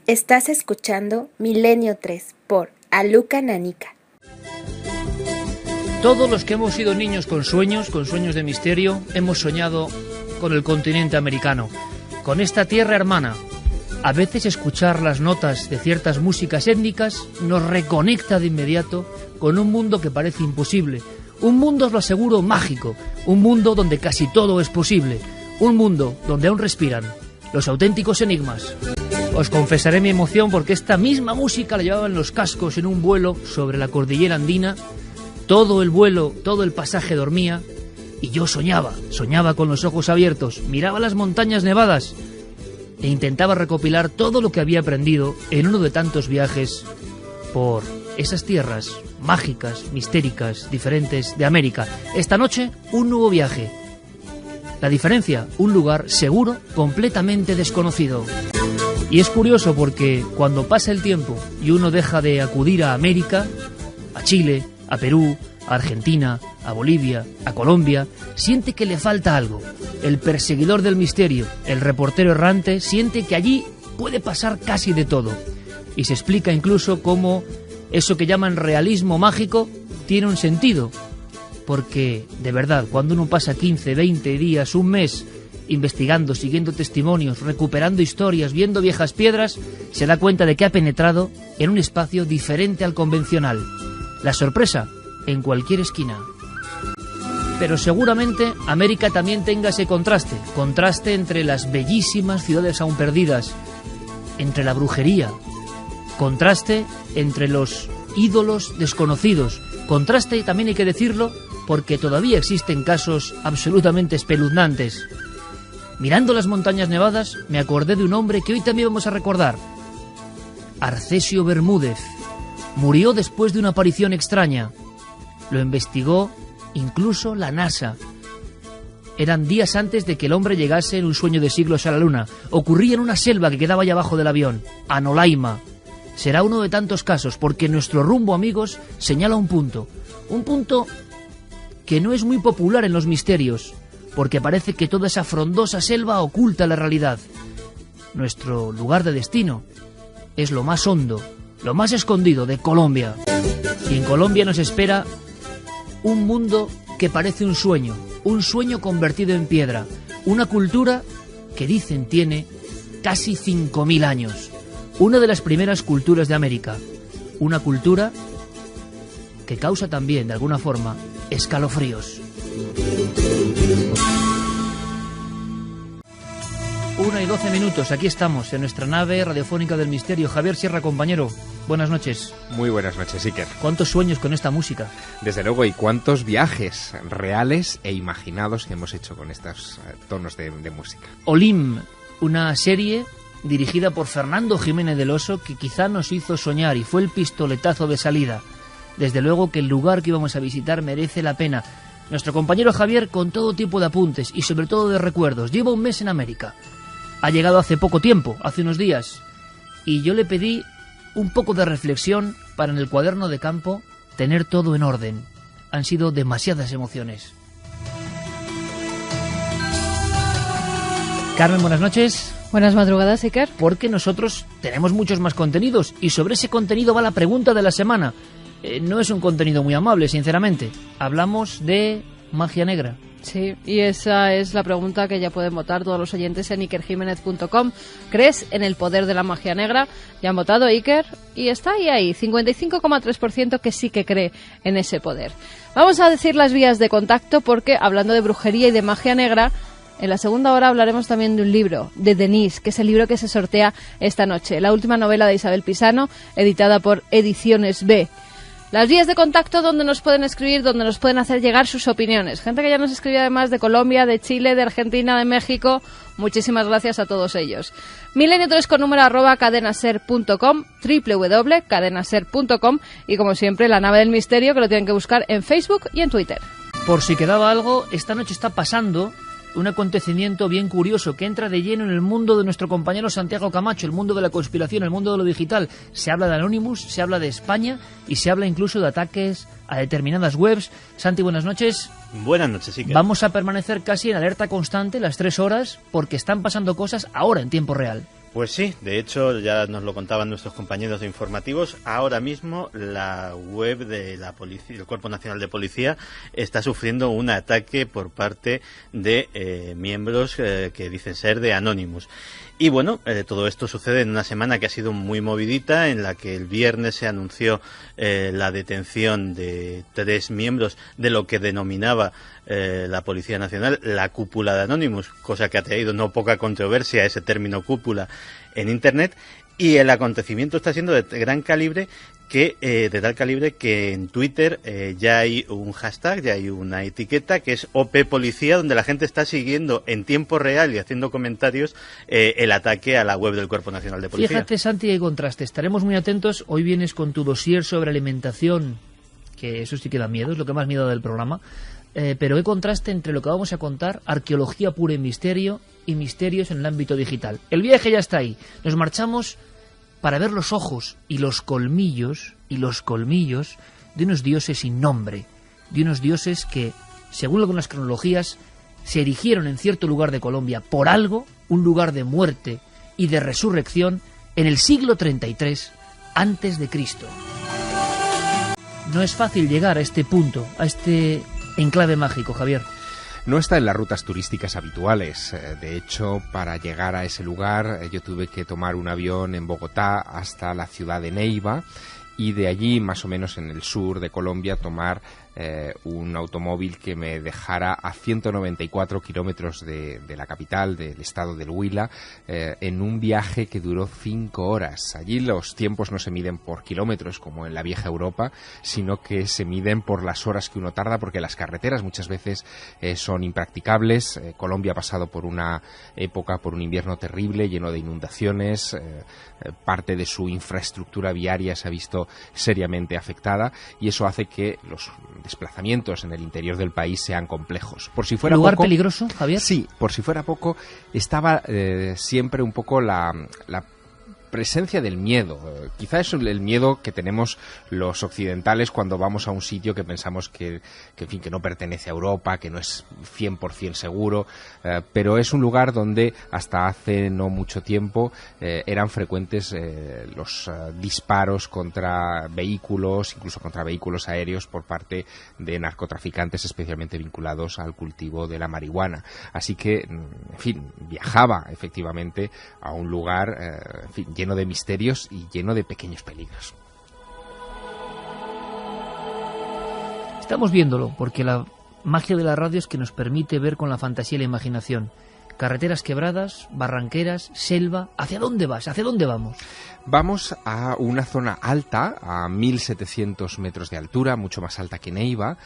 Estás escuchando Milenio 3 por Aluka Nanika. Todos los que hemos sido niños con sueños de misterio, hemos soñado con el continente americano, con esta tierra hermana. A veces escuchar las notas de ciertas músicas étnicas nos reconecta de inmediato con un mundo que parece imposible. Un mundo, os lo aseguro, mágico. Un mundo donde casi todo es posible. Un mundo donde aún respiran los auténticos enigmas. Os confesaré mi emoción porque esta misma música la llevaba en los cascos en un vuelo sobre la cordillera andina. Todo el vuelo, todo el pasaje dormía y yo soñaba con los ojos abiertos, miraba las montañas nevadas e intentaba recopilar todo lo que había aprendido en uno de tantos viajes por esas tierras mágicas, mistéricas, diferentes de América. Esta noche, un nuevo viaje. La diferencia, un lugar seguro, completamente desconocido. Y es curioso porque cuando pasa el tiempo y uno deja de acudir a América, a Chile, a Perú, a Argentina, a Bolivia, a Colombia, siente que le falta algo. El perseguidor del misterio, el reportero errante, siente que allí puede pasar casi de todo. Y se explica incluso cómo eso que llaman realismo mágico tiene un sentido. Porque, de verdad, cuando uno pasa 15, 20 días, un mes, investigando, siguiendo testimonios, recuperando historias, viendo viejas piedras, se da cuenta de que ha penetrado en un espacio diferente al convencional. La sorpresa, en cualquier esquina. Pero seguramente América también tenga ese contraste entre las bellísimas ciudades aún perdidas, entre la brujería, contraste entre los ídolos desconocidos, contraste también hay que decirlo porque todavía existen casos absolutamente espeluznantes. Mirando las montañas nevadas me acordé de un hombre que hoy también vamos a recordar, Arcesio Bermúdez. Murió después de una aparición extraña. Lo investigó incluso la NASA. Eran días antes de que el hombre llegase en un sueño de siglos a la Luna. Ocurría en una selva que quedaba allá abajo del avión, Anolaima. Será uno de tantos casos, porque nuestro rumbo, amigos, señala un punto que no es muy popular en los misterios, porque parece que toda esa frondosa selva oculta la realidad. Nuestro lugar de destino es lo más hondo, lo más escondido de Colombia. Y en Colombia nos espera un mundo que parece un sueño convertido en piedra, una cultura que dicen tiene casi 5.000 años, una de las primeras culturas de América, una cultura que causa también, de alguna forma, escalofríos. 1:12, aquí estamos en nuestra nave radiofónica del misterio. Javier Sierra, compañero, buenas noches. Muy buenas noches, Iker. ¿Cuántos sueños con esta música? Desde luego, y cuántos viajes reales e imaginados que hemos hecho con estos tonos de música. Olim, una serie dirigida por Fernando Jiménez del Oso que quizá nos hizo soñar y fue el pistoletazo de salida. Desde luego que el lugar que íbamos a visitar merece la pena. Nuestro compañero Javier, con todo tipo de apuntes y sobre todo de recuerdos, lleva un mes en América. Ha llegado hace poco tiempo, hace unos días, y yo le pedí un poco de reflexión para en el cuaderno de campo tener todo en orden. Han sido demasiadas emociones. Carmen, buenas noches. Buenas madrugadas, Iker. Porque nosotros tenemos muchos más contenidos y sobre ese contenido va la pregunta de la semana. No es un contenido muy amable, sinceramente. Hablamos de magia negra. Sí, y esa es la pregunta que ya pueden votar todos los oyentes en ikerjimenez.com. ¿Crees en el poder de la magia negra? Ya han votado, Iker, y está ahí, 55,3% que sí que cree en ese poder. Vamos a decir las vías de contacto porque, hablando de brujería y de magia negra, en la segunda hora hablaremos también de un libro, de Denise, que es el libro que se sortea esta noche, la última novela de Isabel Pisano, editada por Ediciones B. Las vías de contacto donde nos pueden escribir, donde nos pueden hacer llegar sus opiniones. Gente que ya nos escribe además de Colombia, de Chile, de Argentina, de México. Muchísimas gracias a todos ellos. Milenio3 con número @cadenaser.com, www.cadenaser.com y como siempre la nave del misterio que lo tienen que buscar en Facebook y en Twitter. Por si quedaba algo, esta noche está pasando un acontecimiento bien curioso que entra de lleno en el mundo de nuestro compañero Santiago Camacho, el mundo de la conspiración, el mundo de lo digital. Se habla de Anonymous, se habla de España y se habla incluso de ataques a determinadas webs. Santi, buenas noches. Buenas noches, sí. Vamos a permanecer casi en alerta constante las 3 horas porque están pasando cosas ahora en tiempo real. Pues sí, de hecho ya nos lo contaban nuestros compañeros de informativos. Ahora mismo la web de la policía, el Cuerpo Nacional de Policía, está sufriendo un ataque por parte de miembros que dicen ser de Anonymous. Y bueno, todo esto sucede en una semana que ha sido muy movidita, en la que el viernes se anunció la detención de 3 miembros de lo que denominaba la Policía Nacional la cúpula de Anonymous, cosa que ha traído no poca controversia ese término cúpula en Internet. Y el acontecimiento está siendo de gran calibre, de tal calibre que en Twitter ya hay un hashtag, ya hay una etiqueta que es OP Policía, donde la gente está siguiendo en tiempo real y haciendo comentarios el ataque a la web del Cuerpo Nacional de Policía. Fíjate, Santi, hay contraste. Estaremos muy atentos. Hoy vienes con tu dossier sobre alimentación, que eso sí que da miedo, es lo que más miedo del programa. Pero hay contraste entre lo que vamos a contar, arqueología pura y misterio, y misterios en el ámbito digital. El viaje ya está ahí. Nos marchamos para ver los ojos y los colmillos de unos dioses sin nombre, de unos dioses que, según algunas cronologías, se erigieron en cierto lugar de Colombia por algo, un lugar de muerte y de resurrección en el siglo 33 antes de Cristo. No es fácil llegar a este punto, a este enclave mágico, Javier. No está en las rutas turísticas habituales. De hecho, para llegar a ese lugar yo tuve que tomar un avión en Bogotá hasta la ciudad de Neiva y de allí, más o menos en el sur de Colombia, tomar un automóvil que me dejara a 194 kilómetros de la capital, del estado del Huila, en un viaje que duró 5 horas. Allí los tiempos no se miden por kilómetros como en la vieja Europa, sino que se miden por las horas que uno tarda, porque las carreteras muchas veces son impracticables. Colombia ha pasado por una época, por un invierno terrible, lleno de inundaciones. Parte de su infraestructura viaria se ha visto seriamente afectada y eso hace que los desplazamientos en el interior del país sean complejos. Por si fuera ¿Lugar poco, peligroso, Javier? Sí, por si fuera poco, estaba siempre un poco la presencia del miedo. Quizá es el miedo que tenemos los occidentales cuando vamos a un sitio que pensamos que en fin, que no pertenece a Europa, que no es 100% seguro, pero es un lugar donde hasta hace no mucho tiempo eran frecuentes los disparos contra vehículos, incluso contra vehículos aéreos por parte de narcotraficantes especialmente vinculados al cultivo de la marihuana. Así que, en fin, viajaba efectivamente a un lugar, en fin, lleno de misterios y lleno de pequeños peligros. Estamos viéndolo, porque la magia de la radio es que nos permite ver con la fantasía y la imaginación. Carreteras quebradas, barranqueras, selva. ¿Hacia dónde vas? ¿Hacia dónde vamos? Vamos a una zona alta, a 1.700 metros de altura, mucho más alta que Neiva.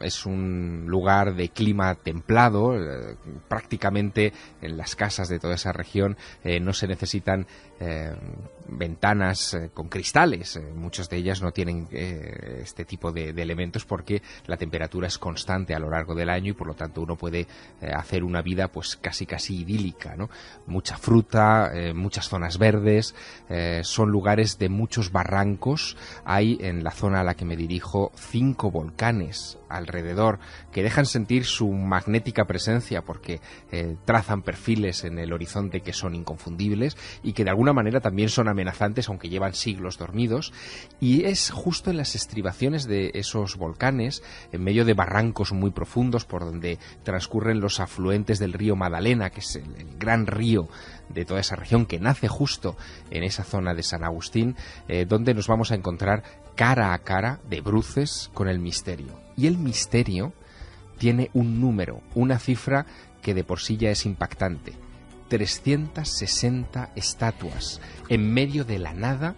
Es un lugar de clima templado. Prácticamente en las casas de toda esa región no se necesitan ventanas con cristales. Muchas de ellas no tienen este tipo de elementos porque la temperatura es constante a lo largo del año y por lo tanto uno puede hacer una vida pues casi idílica, ¿no? Mucha fruta, muchas zonas verdes, son lugares de muchos barrancos. Hay en la zona a la que me dirijo 5 volcanes alrededor que dejan sentir su magnética presencia porque trazan perfiles en el horizonte que son inconfundibles y que de alguna manera también son amenazantes aunque llevan siglos dormidos, y es justo en las estribaciones de esos volcanes, en medio de barrancos muy profundos por donde transcurren los afluentes del río Magdalena, que es el gran río de toda esa región que nace justo en esa zona de San Agustín, donde nos vamos a encontrar cara a cara de bruces con el misterio. Y el misterio tiene un número, una cifra que de por sí ya es impactante. 360 estatuas en medio de la nada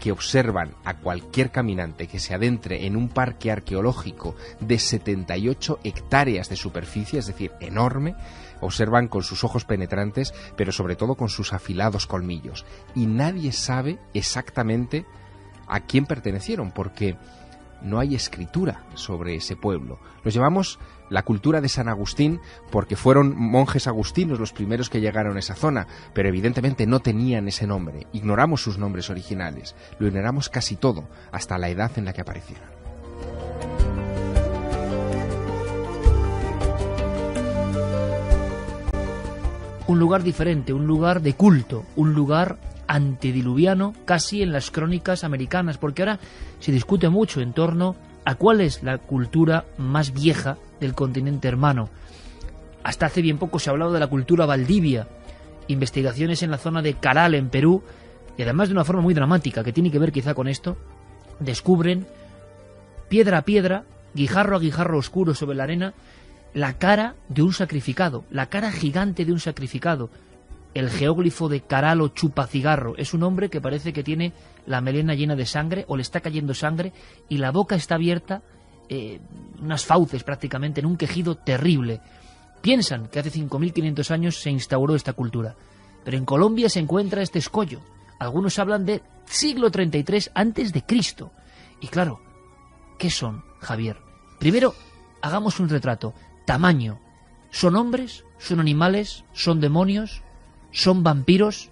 que observan a cualquier caminante que se adentre en un parque arqueológico de 78 hectáreas de superficie, es decir, enorme. Observan con sus ojos penetrantes, pero sobre todo con sus afilados colmillos. Y nadie sabe exactamente a quién pertenecieron, porque no hay escritura sobre ese pueblo. Los llamamos la cultura de San Agustín porque fueron monjes agustinos los primeros que llegaron a esa zona, pero evidentemente no tenían ese nombre. Ignoramos sus nombres originales, lo ignoramos casi todo, hasta la edad en la que aparecieron. un lugar diferente, un lugar de culto, un lugar antediluviano, casi en las crónicas americanas, porque ahora se discute mucho en torno a cuál es la cultura más vieja del continente hermano. Hasta hace bien poco se ha hablado de la cultura Valdivia, investigaciones en la zona de Caral, en Perú, y además de una forma muy dramática, que tiene que ver quizá con esto, descubren piedra a piedra, guijarro a guijarro oscuro sobre la arena, la cara de un sacrificado, la cara gigante de un sacrificado. El geóglifo de Caral o chupacigarro es un hombre que parece que tiene la melena llena de sangre o le está cayendo sangre y la boca está abierta, unas fauces prácticamente, en un quejido terrible. Piensan que hace 5.500 años se instauró esta cultura, pero en Colombia se encuentra este escollo. Algunos hablan de siglo 33 antes de Cristo. Y claro, ¿qué son, Javier? Primero, hagamos un retrato. Tamaño. ¿Son hombres? ¿Son animales? ¿Son demonios? ¿Son vampiros?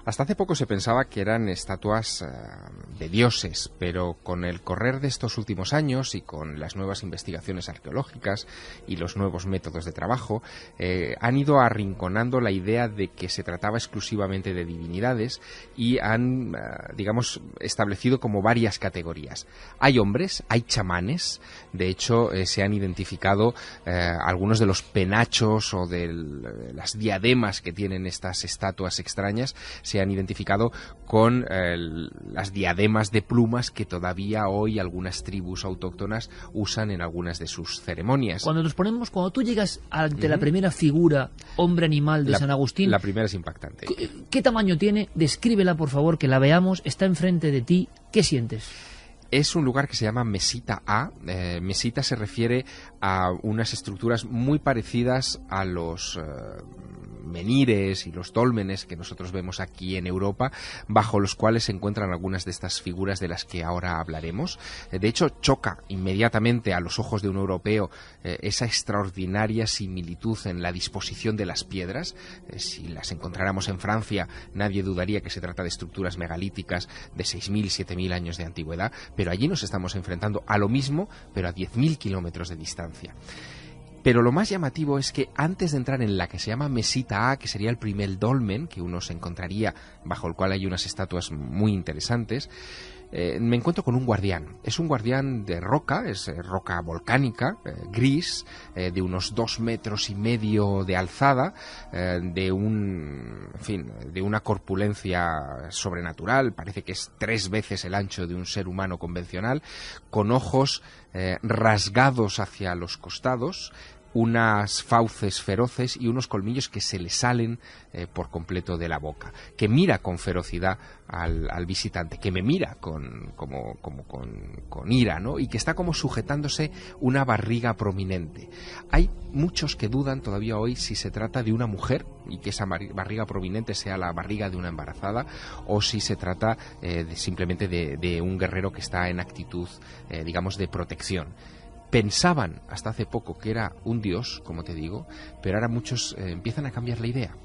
Hasta hace poco se pensaba que eran estatuas de dioses, pero con el correr de estos últimos años y con las nuevas investigaciones arqueológicas y los nuevos métodos de trabajo, han ido arrinconando la idea de que se trataba exclusivamente de divinidades y han, digamos, establecido como varias categorías. Hay hombres, hay chamanes, de hecho se han identificado algunos de los penachos o de las diademas que tienen estas estatuas extrañas, se han identificado con las diademas de plumas que todavía hoy algunas tribus autóctonas usan en algunas de sus ceremonias. Cuando tú llegas ante la primera figura hombre-animal de San Agustín... La primera es impactante. ¿Qué tamaño tiene? Descríbela, por favor, que la veamos. Está enfrente de ti. ¿Qué sientes? Es un lugar que se llama Mesita A. Mesita se refiere a unas estructuras muy parecidas a los menires y los dólmenes que nosotros vemos aquí en Europa, bajo los cuales se encuentran algunas de estas figuras de las que ahora hablaremos. De hecho, choca inmediatamente a los ojos de un europeo esa extraordinaria similitud en la disposición de las piedras. Si las encontráramos en Francia, nadie dudaría que se trata de estructuras megalíticas de 6.000, 7.000 años de antigüedad, pero allí nos estamos enfrentando a lo mismo, pero a 10.000 kilómetros de distancia. Pero lo más llamativo es que antes de entrar en la que se llama Mesita A, que sería el primer dolmen que uno se encontraría, bajo el cual hay unas estatuas muy interesantes, me encuentro con un guardián. Es un guardián de roca, es roca volcánica, gris, de unos 2,5 metros de alzada, de una corpulencia sobrenatural, parece que es 3 veces el ancho de un ser humano convencional, con ojos rasgados hacia los costados, unas fauces feroces y unos colmillos que se le salen por completo de la boca, que mira con ferocidad al visitante, que me mira con ira, ¿no? Y que está como sujetándose una barriga prominente. Hay muchos que dudan todavía hoy si se trata de una mujer y que esa barriga prominente sea la barriga de una embarazada, o si se trata simplemente de un guerrero que está en actitud, digamos, de protección. Pensaban hasta hace poco que era un dios, como te digo, pero ahora muchos empiezan a cambiar la idea.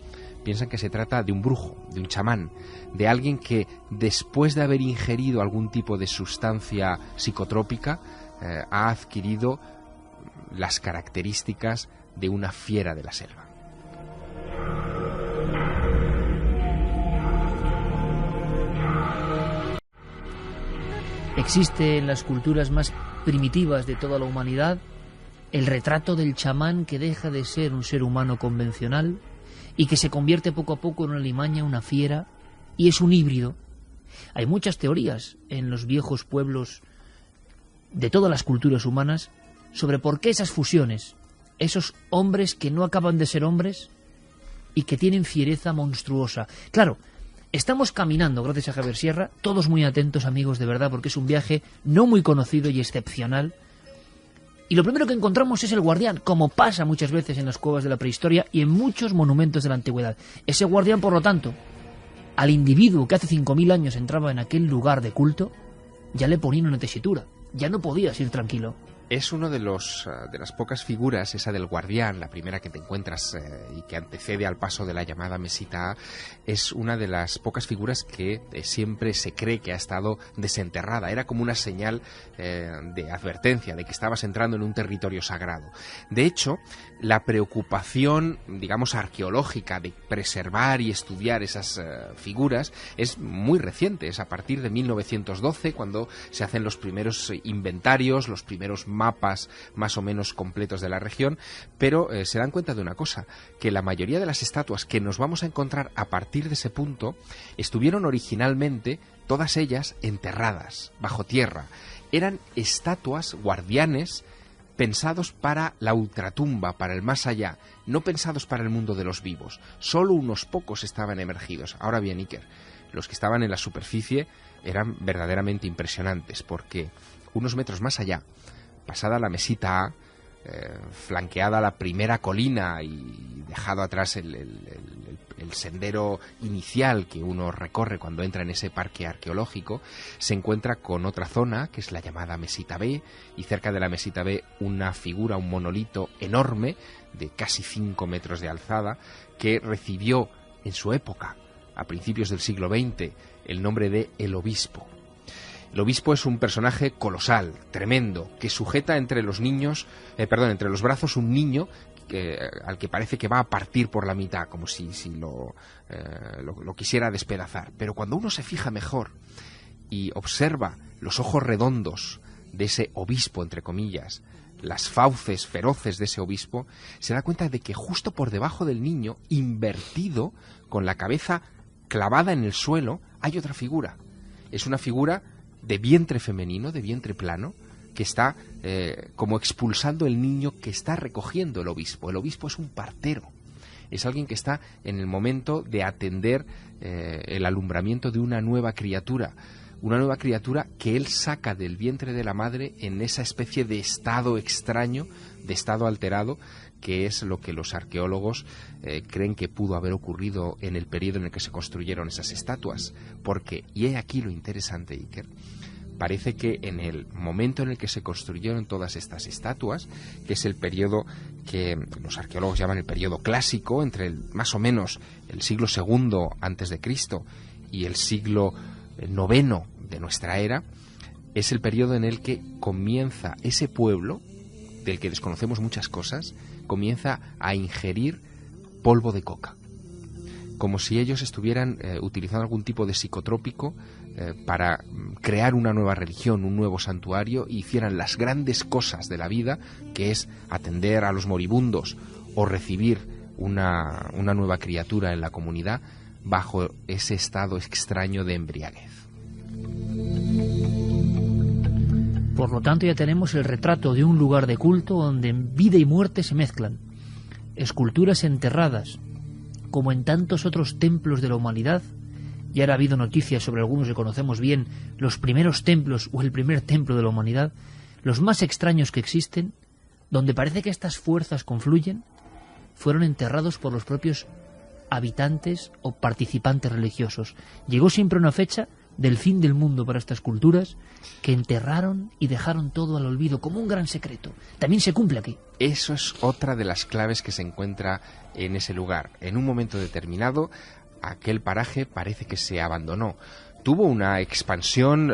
Piensan que se trata de un brujo, de un chamán, de alguien que después de haber ingerido algún tipo de sustancia psicotrópica ha adquirido las características de una fiera de la selva. Existe en las culturas más primitivas de toda la humanidad el retrato del chamán que deja de ser un ser humano convencional y que se convierte poco a poco en una alimaña, una fiera, y es un híbrido. Hay muchas teorías en los viejos pueblos de todas las culturas humanas sobre por qué esas fusiones, esos hombres que no acaban de ser hombres y que tienen fiereza monstruosa. Claro, estamos caminando, gracias a Javier Sierra, todos muy atentos, amigos, de verdad, porque es un viaje no muy conocido y excepcional. Y lo primero que encontramos es el guardián, como pasa muchas veces en las cuevas de la prehistoria y en muchos monumentos de la antigüedad. Ese guardián, por lo tanto, al individuo que hace 5.000 años entraba en aquel lugar de culto, ya le ponían una tesitura, ya no podías ir tranquilo. Es uno de las pocas figuras, esa del guardián, la primera que te encuentras y que antecede al paso de la llamada Mesita A, es una de las pocas figuras que siempre se cree que ha estado desenterrada. Era como una señal de advertencia de que estabas entrando en un territorio sagrado. De hecho, la preocupación, digamos, arqueológica de preservar y estudiar esas figuras es muy reciente. Es a partir de 1912 cuando se hacen los primeros inventarios, los primeros mapas más o menos completos de la región, pero se dan cuenta de una cosa, que la mayoría de las estatuas que nos vamos a encontrar a partir de ese punto estuvieron originalmente todas ellas enterradas, bajo tierra. Eran estatuas guardianes pensados para la ultratumba, para el más allá, no pensados para el mundo de los vivos. Solo unos pocos estaban emergidos. Ahora bien, Iker, los que estaban en la superficie eran verdaderamente impresionantes, porque unos metros más allá, pasada la Mesita A, flanqueada la primera colina y dejado atrás el sendero inicial que uno recorre cuando entra en ese parque arqueológico, se encuentra con otra zona que es la llamada Mesita B, y cerca de la Mesita B una figura, un monolito enorme de casi 5 metros de alzada, que recibió en su época, a principios del siglo XX, el nombre de El Obispo. El obispo es un personaje colosal, tremendo, que sujeta entre los brazos un niño al que parece que va a partir por la mitad, como si lo quisiera despedazar. Pero cuando uno se fija mejor y observa los ojos redondos de ese obispo, entre comillas, las fauces feroces de ese obispo, se da cuenta de que justo por debajo del niño, invertido, con la cabeza clavada en el suelo, hay otra figura. Es una figura de vientre femenino, de vientre plano, que está como expulsando el niño que está recogiendo el obispo. El obispo es un partero, es alguien que está en el momento de atender el alumbramiento de una nueva criatura que él saca del vientre de la madre en esa especie de estado extraño, de estado alterado, que es lo que los arqueólogos creen que pudo haber ocurrido en el periodo en el que se construyeron esas estatuas. Porque, y he aquí lo interesante, Iker, parece que en el momento en el que se construyeron todas estas estatuas, que es el periodo que los arqueólogos llaman el periodo clásico, entre más o menos el siglo II antes de Cristo y el siglo IX de nuestra era, es el periodo en el que comienza ese pueblo, del que desconocemos muchas cosas, comienza a ingerir polvo de coca, como si ellos estuvieran utilizando algún tipo de psicotrópico para crear una nueva religión, un nuevo santuario, y hicieran las grandes cosas de la vida, que es atender a los moribundos o recibir una nueva criatura en la comunidad, bajo ese estado extraño de embriaguez. Por lo tanto, ya tenemos el retrato de un lugar de culto donde vida y muerte se mezclan. Esculturas enterradas, como en tantos otros templos de la humanidad. Y ahora ha habido noticias sobre algunos que conocemos bien, los primeros templos o el primer templo de la humanidad, los más extraños que existen, donde parece que estas fuerzas confluyen, fueron enterrados por los propios habitantes o participantes religiosos. Llegó siempre una fecha del fin del mundo para estas culturas, que enterraron y dejaron todo al olvido como un gran secreto. También se cumple aquí. Eso es otra de las claves que se encuentra en ese lugar. En un momento determinado, aquel paraje parece que se abandonó. Tuvo una expansión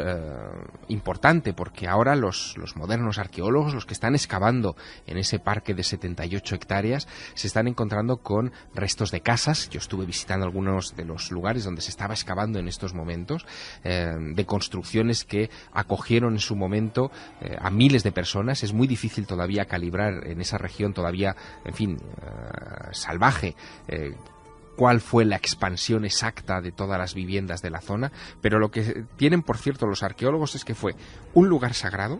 importante, porque ahora los modernos arqueólogos, los que están excavando en ese parque de 78 hectáreas, se están encontrando con restos de casas. Yo estuve visitando algunos de los lugares donde se estaba excavando en estos momentos, de construcciones que acogieron en su momento a miles de personas. Es muy difícil todavía calibrar en esa región todavía, en fin, salvaje, cuál fue la expansión exacta de todas las viviendas de la zona, pero lo que tienen, por cierto, los arqueólogos es que fue un lugar sagrado,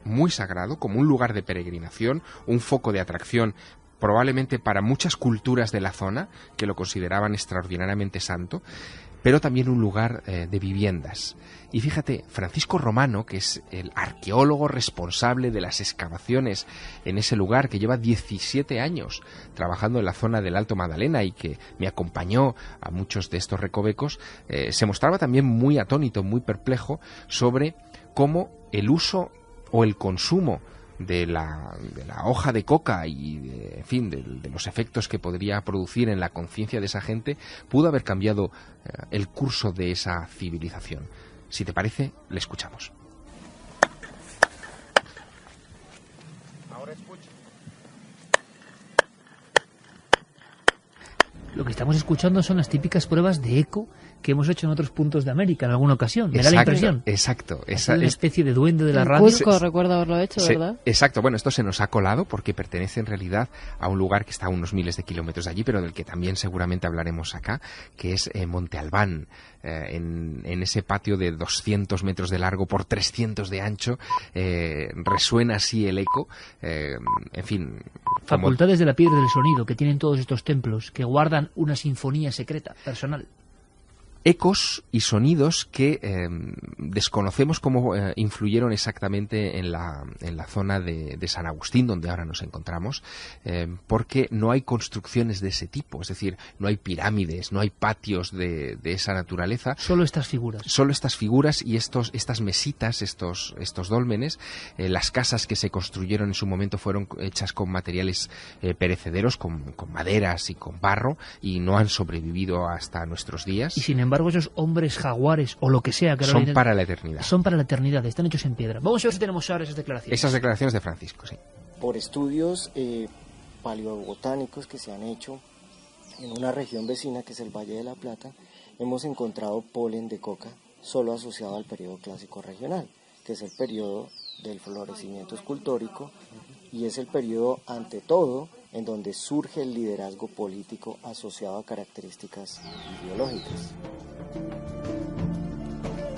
muy sagrado, como un lugar de peregrinación, un foco de atracción probablemente para muchas culturas de la zona, que lo consideraban extraordinariamente santo, pero también un lugar de viviendas. Y fíjate, Francisco Romano, que es el arqueólogo responsable de las excavaciones en ese lugar, que lleva 17 años trabajando en la zona del Alto Magdalena y que me acompañó a muchos de estos recovecos, se mostraba también muy atónito, muy perplejo sobre cómo el uso o el consumo de la hoja de coca y, en fin, de los efectos que podría producir en la conciencia de esa gente, pudo haber cambiado el curso de esa civilización. Si te parece, le escuchamos. Lo que estamos escuchando son las típicas pruebas de eco que hemos hecho en otros puntos de América en alguna ocasión. Me da la impresión. Exacto. Es una especie de duende de la radio. Cusco, recuerdo haberlo hecho, ¿verdad? Exacto. Bueno, esto se nos ha colado porque pertenece en realidad a un lugar que está a unos miles de kilómetros de allí, pero del que también seguramente hablaremos acá, que es Monte Albán. En ese patio de 200 metros de largo por 300 de ancho, resuena así el eco. En fin... Facultades de la piedra del sonido que tienen todos estos templos, que guardan una sinfonía secreta, personal. Ecos y sonidos que desconocemos cómo influyeron exactamente en la zona de San Agustín, donde ahora nos encontramos, porque no hay construcciones de ese tipo, es decir, no hay pirámides, no hay patios de esa naturaleza. Solo estas figuras. Solo estas figuras y estas mesitas, estos dólmenes. Las casas que se construyeron en su momento fueron hechas con materiales perecederos, con maderas y con barro, y no han sobrevivido hasta nuestros días. Y sin embargo, esos hombres jaguares o lo que sea que son para la eternidad. Son para la eternidad, están hechos en piedra. Vamos a ver si tenemos ahora esas declaraciones. Esas declaraciones de Francisco, sí. Por estudios paleobotánicos que se han hecho en una región vecina que es el Valle de la Plata, hemos encontrado polen de coca solo asociado al periodo clásico regional, que es el periodo del florecimiento escultórico y es el periodo, ante todo, en donde surge el liderazgo político asociado a características ideológicas.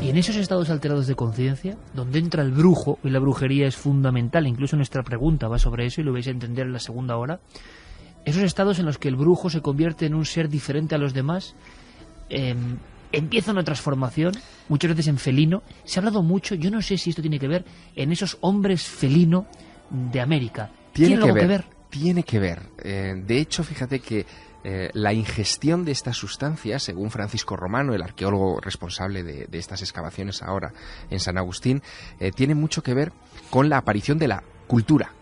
Y en esos estados alterados de conciencia, donde entra el brujo, y la brujería es fundamental, incluso nuestra pregunta va sobre eso y lo vais a entender en la segunda hora, esos estados en los que el brujo se convierte en un ser diferente a los demás, empieza una transformación, muchas veces en felino. Se ha hablado mucho, yo no sé si esto tiene que ver, en esos hombres felino de América. ¿Tiene algo que ver? Tiene que ver. De hecho, fíjate que la ingestión de estas sustancias, según Francisco Romano, el arqueólogo responsable de estas excavaciones ahora en San Agustín, tiene mucho que ver con la aparición de la cultura.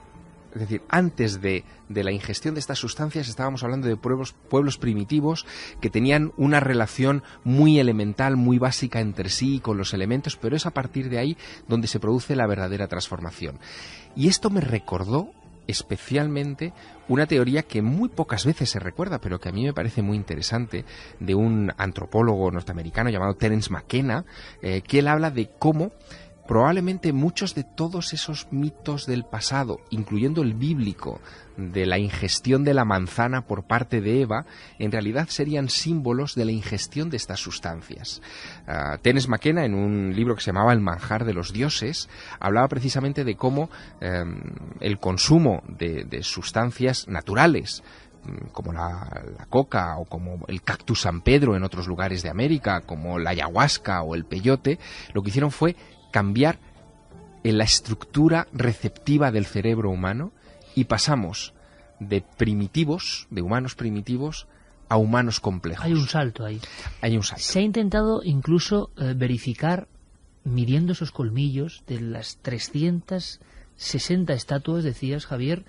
Es decir, antes de la ingestión de estas sustancias estábamos hablando de pueblos primitivos que tenían una relación muy elemental, muy básica entre sí con los elementos, pero es a partir de ahí donde se produce la verdadera transformación. Y esto me recordó especialmente una teoría que muy pocas veces se recuerda, pero que a mí me parece muy interesante, de un antropólogo norteamericano llamado Terence McKenna, que él habla de cómo probablemente muchos de todos esos mitos del pasado, incluyendo el bíblico, de la ingestión de la manzana por parte de Eva, en realidad serían símbolos de la ingestión de estas sustancias. Terence McKenna, en un libro que se llamaba El manjar de los dioses, hablaba precisamente de cómo el consumo de sustancias naturales, como la coca o como el cactus San Pedro en otros lugares de América, como la ayahuasca o el peyote, lo que hicieron fue cambiar en la estructura receptiva del cerebro humano y pasamos de primitivos, de humanos primitivos, a humanos complejos. Hay un salto ahí. Hay un salto. Se ha intentado incluso verificar, midiendo esos colmillos, de las 360 estatuas, decías, Javier,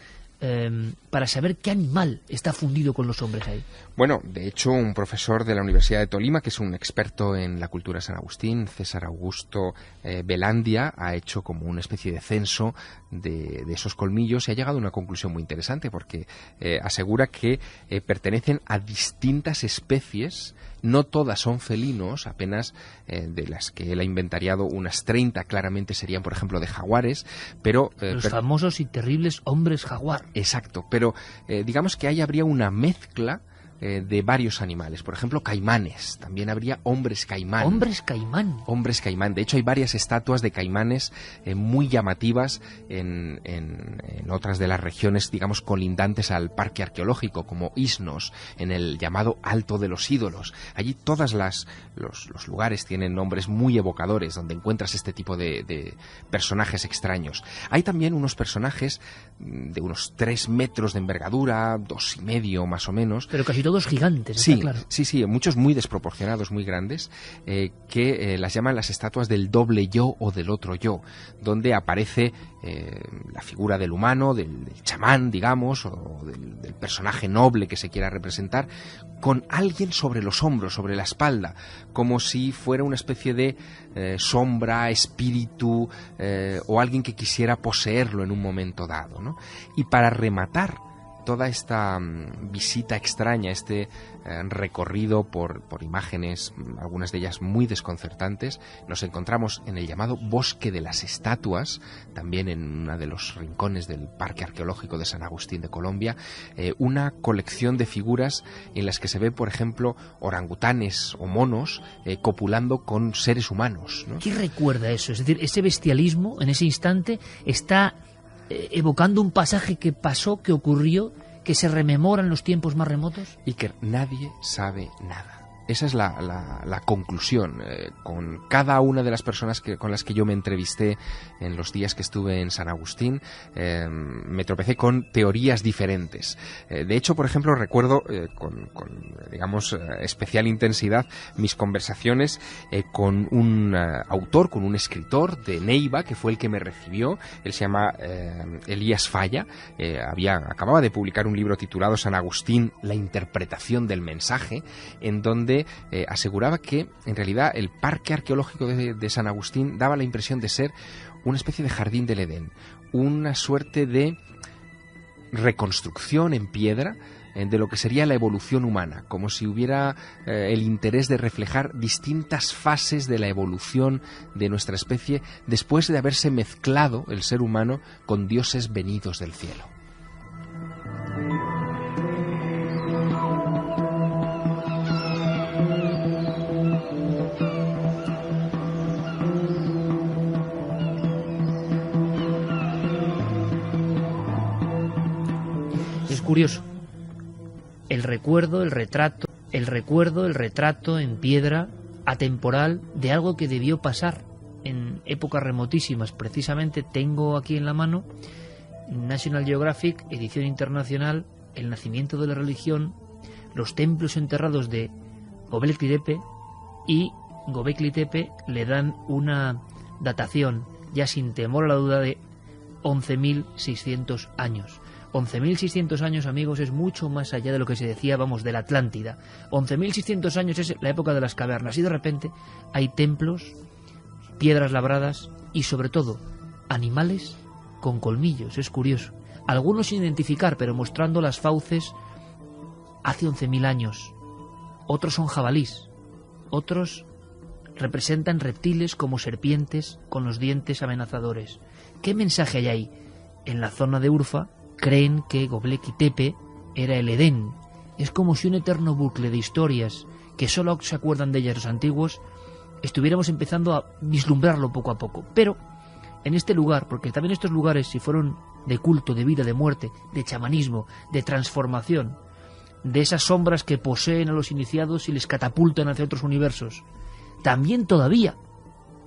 para saber qué animal está fundido con los hombres ahí. Bueno, de hecho, un profesor de la Universidad de Tolima, que es un experto en la cultura de San Agustín, César Augusto Belandia, ha hecho como una especie de censo de esos colmillos y ha llegado a una conclusión muy interesante, porque asegura que pertenecen a distintas especies. No todas son felinos, apenas de las que él ha inventariado unas 30 claramente serían, por ejemplo, de jaguares, pero... los famosos y terribles hombres jaguar. Exacto, pero digamos que ahí habría una mezcla de varios animales. Por ejemplo, caimanes. También habría hombres caimán. ¿Hombres caimán? Hombres caimán. De hecho, hay varias estatuas de caimanes muy llamativas en otras de las regiones, digamos, colindantes al parque arqueológico, como Isnos, en el llamado Alto de los Ídolos. Allí todos los lugares tienen nombres muy evocadores, donde encuentras este tipo de personajes extraños. Hay también unos personajes de unos 3 metros de envergadura, 2,5 más o menos. Pero casi todos gigantes, Sí, está claro. sí, muchos muy desproporcionados, muy grandes, que las llaman las estatuas del doble yo o del otro yo, donde aparece la figura del humano, del chamán, digamos, o del personaje noble que se quiera representar, con alguien sobre los hombros, sobre la espalda, como si fuera una especie de sombra, espíritu, o alguien que quisiera poseerlo en un momento dado, ¿no? Y para rematar toda esta visita extraña, este recorrido por imágenes, algunas de ellas muy desconcertantes, nos encontramos en el llamado Bosque de las Estatuas, también en uno de los rincones del Parque Arqueológico de San Agustín de Colombia, una colección de figuras en las que se ve, por ejemplo, orangutanes o monos copulando con seres humanos, ¿no? ¿Qué recuerda eso? Es decir, ese bestialismo en ese instante está evocando un pasaje que pasó, que ocurrió, que se rememora en los tiempos más remotos. Y que nadie sabe nada. Esa es la conclusión. Con cada una de las personas con las que yo me entrevisté en los días que estuve en San Agustín, me tropecé con teorías diferentes. De hecho, por ejemplo, recuerdo con digamos, especial intensidad mis conversaciones con un autor, con un escritor de Neiva, que fue el que me recibió. Él se llama Elías Falla. Acababa de publicar un libro titulado San Agustín, la interpretación del mensaje, en donde aseguraba que en realidad el parque arqueológico de San Agustín daba la impresión de ser una especie de jardín del Edén, una suerte de reconstrucción en piedra de lo que sería la evolución humana, como si hubiera el interés de reflejar distintas fases de la evolución de nuestra especie después de haberse mezclado el ser humano con dioses venidos del cielo. Curioso, el recuerdo, el retrato en piedra atemporal de algo que debió pasar en épocas remotísimas. Precisamente tengo aquí en la mano National Geographic, edición internacional, el nacimiento de la religión, los templos enterrados de Göbekli Tepe, y Göbekli Tepe le dan una datación, ya sin temor a la duda, de 11.600 años. 11.600 años, amigos, es mucho más allá de lo que se decía, de la Atlántida. 11.600 años es la época de las cavernas, y de repente hay templos, piedras labradas y, sobre todo, animales con colmillos. Es curioso. Algunos sin identificar, pero mostrando las fauces hace 11.000 años. Otros son jabalís. Otros representan reptiles como serpientes con los dientes amenazadores. ¿Qué mensaje hay ahí? En la zona de Urfa creen que Göbekli Tepe era el Edén. Es como si un eterno bucle de historias que solo se acuerdan de ellas los antiguos estuviéramos empezando a vislumbrarlo poco a poco. Pero en este lugar, porque también estos lugares, si fueron de culto, de vida, de muerte, de chamanismo, de transformación, de esas sombras que poseen a los iniciados y les catapultan hacia otros universos, también todavía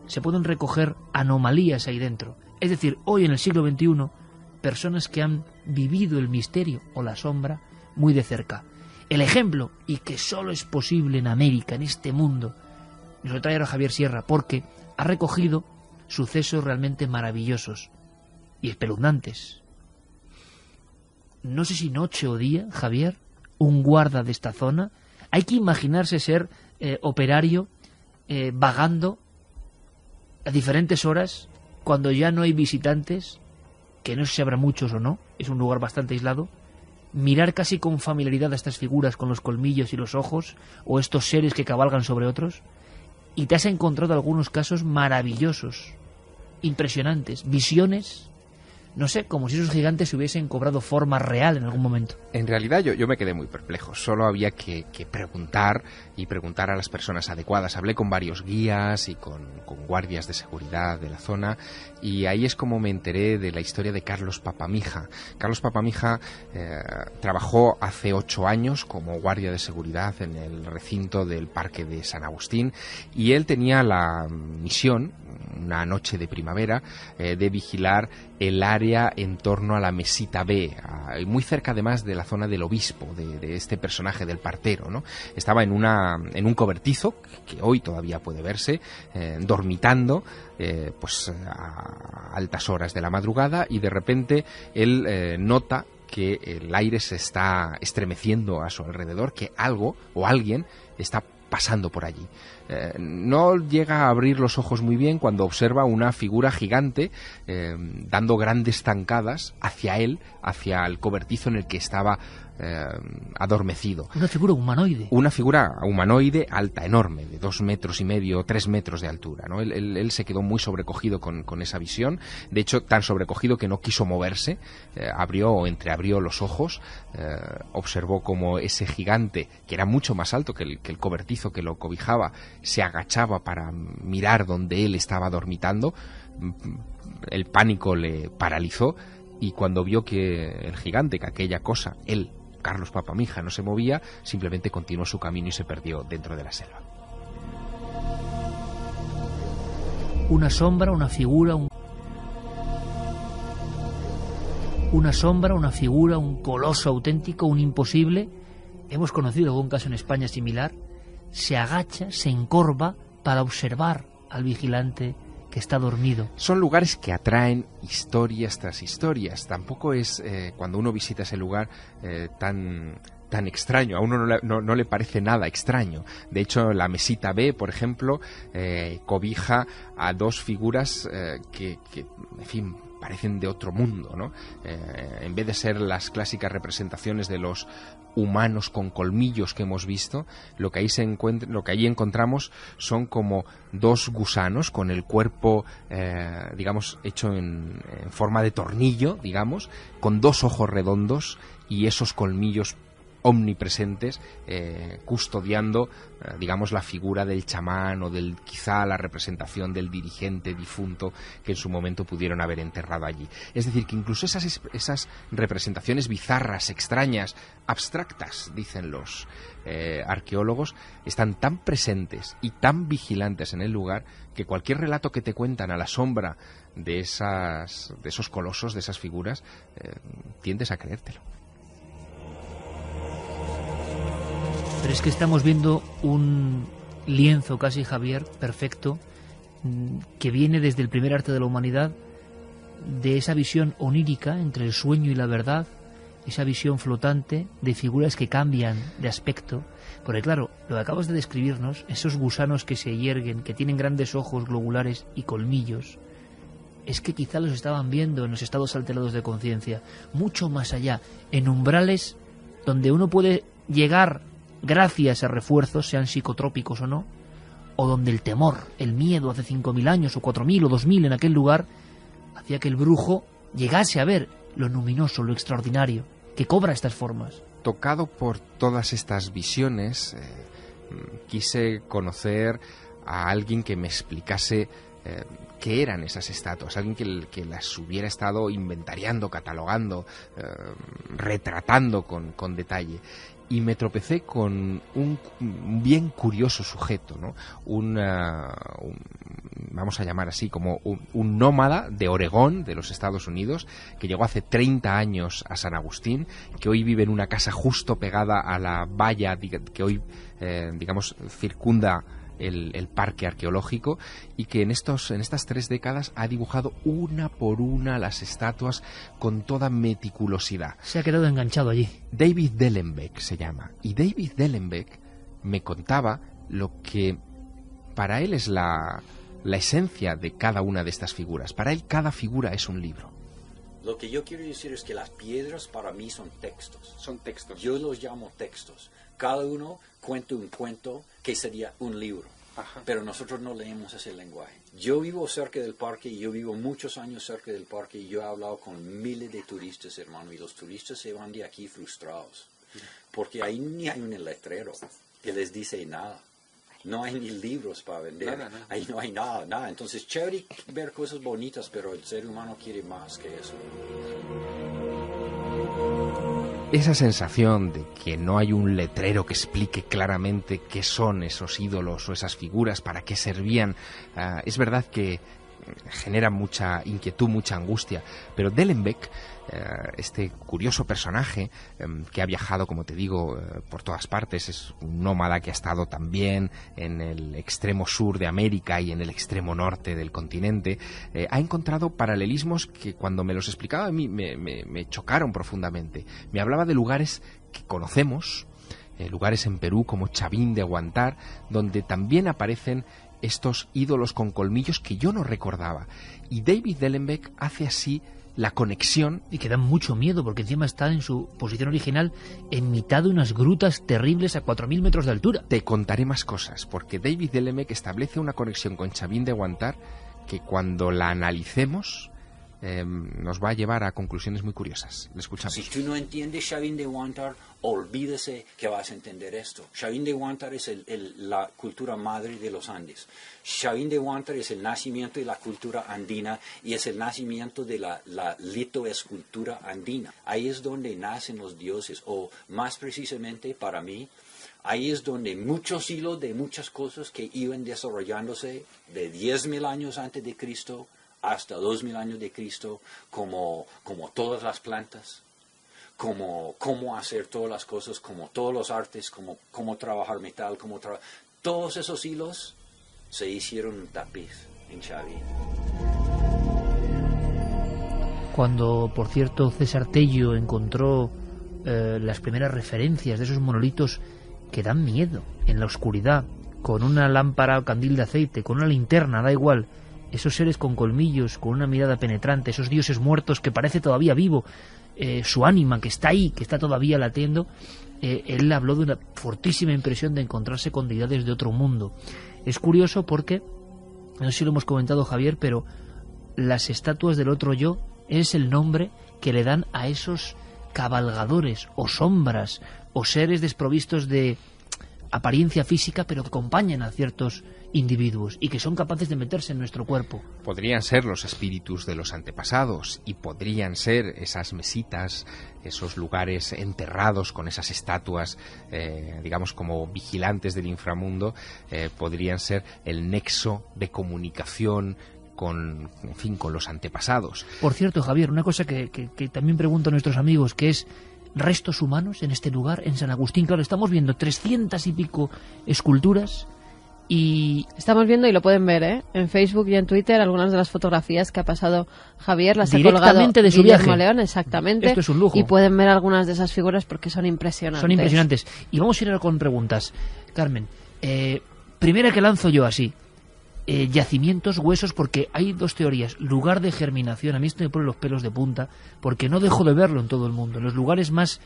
se pueden recoger anomalías ahí dentro. Es decir, hoy en el siglo XXI, personas que han vivido el misterio o la sombra muy de cerca. El ejemplo, y que solo es posible en América, en este mundo, nos lo trae ahora Javier Sierra, porque ha recogido sucesos realmente maravillosos y espeluznantes. No sé si noche o día, Javier, un guarda de esta zona, hay que imaginarse ser operario vagando a diferentes horas cuando ya no hay visitantes, que no sé si habrá muchos o no, es un lugar bastante aislado, mirar casi con familiaridad a estas figuras con los colmillos y los ojos, o estos seres que cabalgan sobre otros, y te has encontrado algunos casos maravillosos, impresionantes, visiones, no sé, como si esos gigantes hubiesen cobrado forma real en algún momento. En realidad yo me quedé muy perplejo. Solo había que preguntar, y preguntar a las personas adecuadas. Hablé con varios guías y con guardias de seguridad de la zona, y ahí es como me enteré de la historia de Carlos Papamija. Carlos Papamija trabajó hace 8 años como guardia de seguridad en el recinto del Parque de San Agustín, y él tenía la misión una noche de primavera, de vigilar el área en torno a la Mesita B, muy cerca además de la zona del obispo, de este personaje del partero, ¿no? Estaba en un cobertizo, que hoy todavía puede verse, dormitando, pues a altas horas de la madrugada, y de repente él nota que el aire se está estremeciendo a su alrededor, que algo o alguien está pasando por allí. No llega a abrir los ojos muy bien cuando observa una figura gigante dando grandes zancadas hacia él, hacia el cobertizo en el que estaba adormecido. Una figura humanoide. Una figura humanoide alta, enorme, de 2,5 metros, 3 metros de altura, ¿no? Él se quedó muy sobrecogido con esa visión. De hecho, tan sobrecogido que no quiso moverse. Abrió o entreabrió los ojos, observó como ese gigante, que era mucho más alto que el cobertizo que lo cobijaba, se agachaba para mirar donde él estaba dormitando. El pánico le paralizó, y cuando vio que el gigante, que aquella cosa, él, Carlos Papamija, no se movía, simplemente continuó su camino y se perdió dentro de la selva. Una sombra, una figura, un coloso auténtico, un imposible. Hemos conocido algún caso en España similar. Se agacha, se encorva para observar al vigilante que está dormido. Son lugares que atraen historias tras historias. Tampoco es, cuando uno visita ese lugar, tan extraño. A uno no le parece nada extraño. De hecho, la Mesita B, por ejemplo, cobija a dos figuras que, en fin, parecen de otro mundo, ¿no? En vez de ser las clásicas representaciones de los humanos con colmillos que hemos visto, lo que allí encontramos son como dos gusanos con el cuerpo, digamos, hecho en forma de tornillo, digamos, con dos ojos redondos y esos colmillos omnipresentes, custodiando, digamos, la figura del chamán, o quizá la representación del dirigente difunto que en su momento pudieron haber enterrado allí. Es decir, que incluso esas representaciones bizarras, extrañas, abstractas, dicen los arqueólogos, están tan presentes y tan vigilantes en el lugar que cualquier relato que te cuentan a la sombra de esos colosos, de esas figuras, tiendes a creértelo. Pero es que estamos viendo un lienzo casi, Javier, perfecto, que viene desde el primer arte de la humanidad, de esa visión onírica entre el sueño y la verdad, esa visión flotante de figuras que cambian de aspecto. Porque claro, lo que acabas de describirnos, esos gusanos que se yerguen, que tienen grandes ojos globulares y colmillos, es que quizá los estaban viendo en los estados alterados de conciencia, mucho más allá, en umbrales donde uno puede llegar gracias a refuerzos, sean psicotrópicos o no, o donde el temor, el miedo hace 5.000 años, o 4.000 o 2.000 en aquel lugar, hacía que el brujo llegase a ver lo luminoso, lo extraordinario, que cobra estas formas. Tocado por todas estas visiones, quise conocer a alguien que me explicase qué eran esas estatuas, alguien que las hubiera estado inventariando, catalogando, retratando con detalle. Y me tropecé con un bien curioso sujeto, ¿no? Vamos a llamar así, como un nómada de Oregón, de los Estados Unidos, que llegó hace 30 años a San Agustín, que hoy vive en una casa justo pegada a la valla que hoy, digamos, circunda el parque arqueológico, y que en estas 3 décadas ha dibujado una por una las estatuas con toda meticulosidad. Se ha quedado enganchado allí. David Dellenbeck se llama, y David Dellenbeck me contaba lo que para él es la esencia de cada una de estas figuras. Para él cada figura es un libro. Lo que yo quiero decir es que las piedras para mí son textos. Son textos. Yo los llamo textos. Cada uno cuenta un cuento que sería un libro. Ajá. Pero nosotros no leemos ese lenguaje. Yo vivo cerca del parque, yo vivo muchos años cerca del parque, y yo he hablado con miles de turistas, hermano, y los turistas se van de aquí frustrados. Porque ahí ni hay un letrero que les dice nada. No hay ni libros para vender. Nada. Ahí no hay nada. Entonces, chévere ver cosas bonitas, pero el ser humano quiere más que eso. Esa sensación de que no hay un letrero que explique claramente qué son esos ídolos o esas figuras, para qué servían, es verdad que genera mucha inquietud, mucha angustia. Pero Dellenbeck, este curioso personaje que ha viajado, como te digo, por todas partes, es un nómada que ha estado también en el extremo sur de América y en el extremo norte del continente, ha encontrado paralelismos que cuando me los explicaba a mí me chocaron profundamente. Me hablaba de lugares que conocemos, lugares en Perú como Chavín de Huántar, donde también aparecen estos ídolos con colmillos que yo no recordaba. Y David Dellenbeck hace así la conexión. Y que dan mucho miedo, porque encima está en su posición original en mitad de unas grutas terribles a 4.000 metros de altura. Te contaré más cosas, porque David Dellenbeck establece una conexión con Chavín de Huántar que cuando la analicemos nos va a llevar a conclusiones muy curiosas. Le escuchamos. Si tú no entiendes Chavín de Huántar, olvídese que vas a entender esto. Chavín de Huántar es la cultura madre de los Andes. Chavín de Huántar es el nacimiento de la cultura andina y es el nacimiento de la litoescultura andina. Ahí es donde nacen los dioses, o más precisamente para mí, ahí es donde muchos hilos de muchas cosas que iban desarrollándose de 10.000 años antes de Cristo hasta 2.000 años de Cristo, como todas las plantas, cómo hacer todas las cosas, como todos los artes, cómo trabajar metal, todos esos hilos se hicieron un tapiz en Chavín. Cuando, por cierto, César Tello encontró las primeras referencias de esos monolitos que dan miedo en la oscuridad, con una lámpara o candil de aceite, con una linterna, da igual, esos seres con colmillos, con una mirada penetrante, esos dioses muertos que parece todavía vivo, su ánima que está ahí, que está todavía latiendo, él habló de una fortísima impresión de encontrarse con deidades de otro mundo. Es curioso porque, no sé si lo hemos comentado, Javier, pero las estatuas del otro yo es el nombre que le dan a esos cabalgadores o sombras o seres desprovistos de apariencia física, pero que acompañan a ciertos individuos y que son capaces de meterse en nuestro cuerpo. Podrían ser los espíritus de los antepasados y podrían ser esas mesitas, esos lugares enterrados con esas estatuas, digamos como vigilantes del inframundo, podrían ser el nexo de comunicación con, en fin, con los antepasados. Por cierto, Javier, una cosa que también pregunto a nuestros amigos, que es restos humanos en este lugar, en San Agustín. Claro, estamos viendo 300 y pico esculturas y... Estamos viendo, y lo pueden ver, en Facebook y en Twitter, algunas de las fotografías que ha pasado Javier, las ha colgado de su Guillermo viaje. León, exactamente. Esto es un lujo. Y pueden ver algunas de esas figuras porque son impresionantes. Son impresionantes. Y vamos a ir ahora con preguntas. Carmen, primera que lanzo yo así. Yacimientos, huesos, porque hay dos teorías. Lugar de germinación, a mí esto me pone los pelos de punta, porque no dejo de verlo en todo el mundo. En los lugares más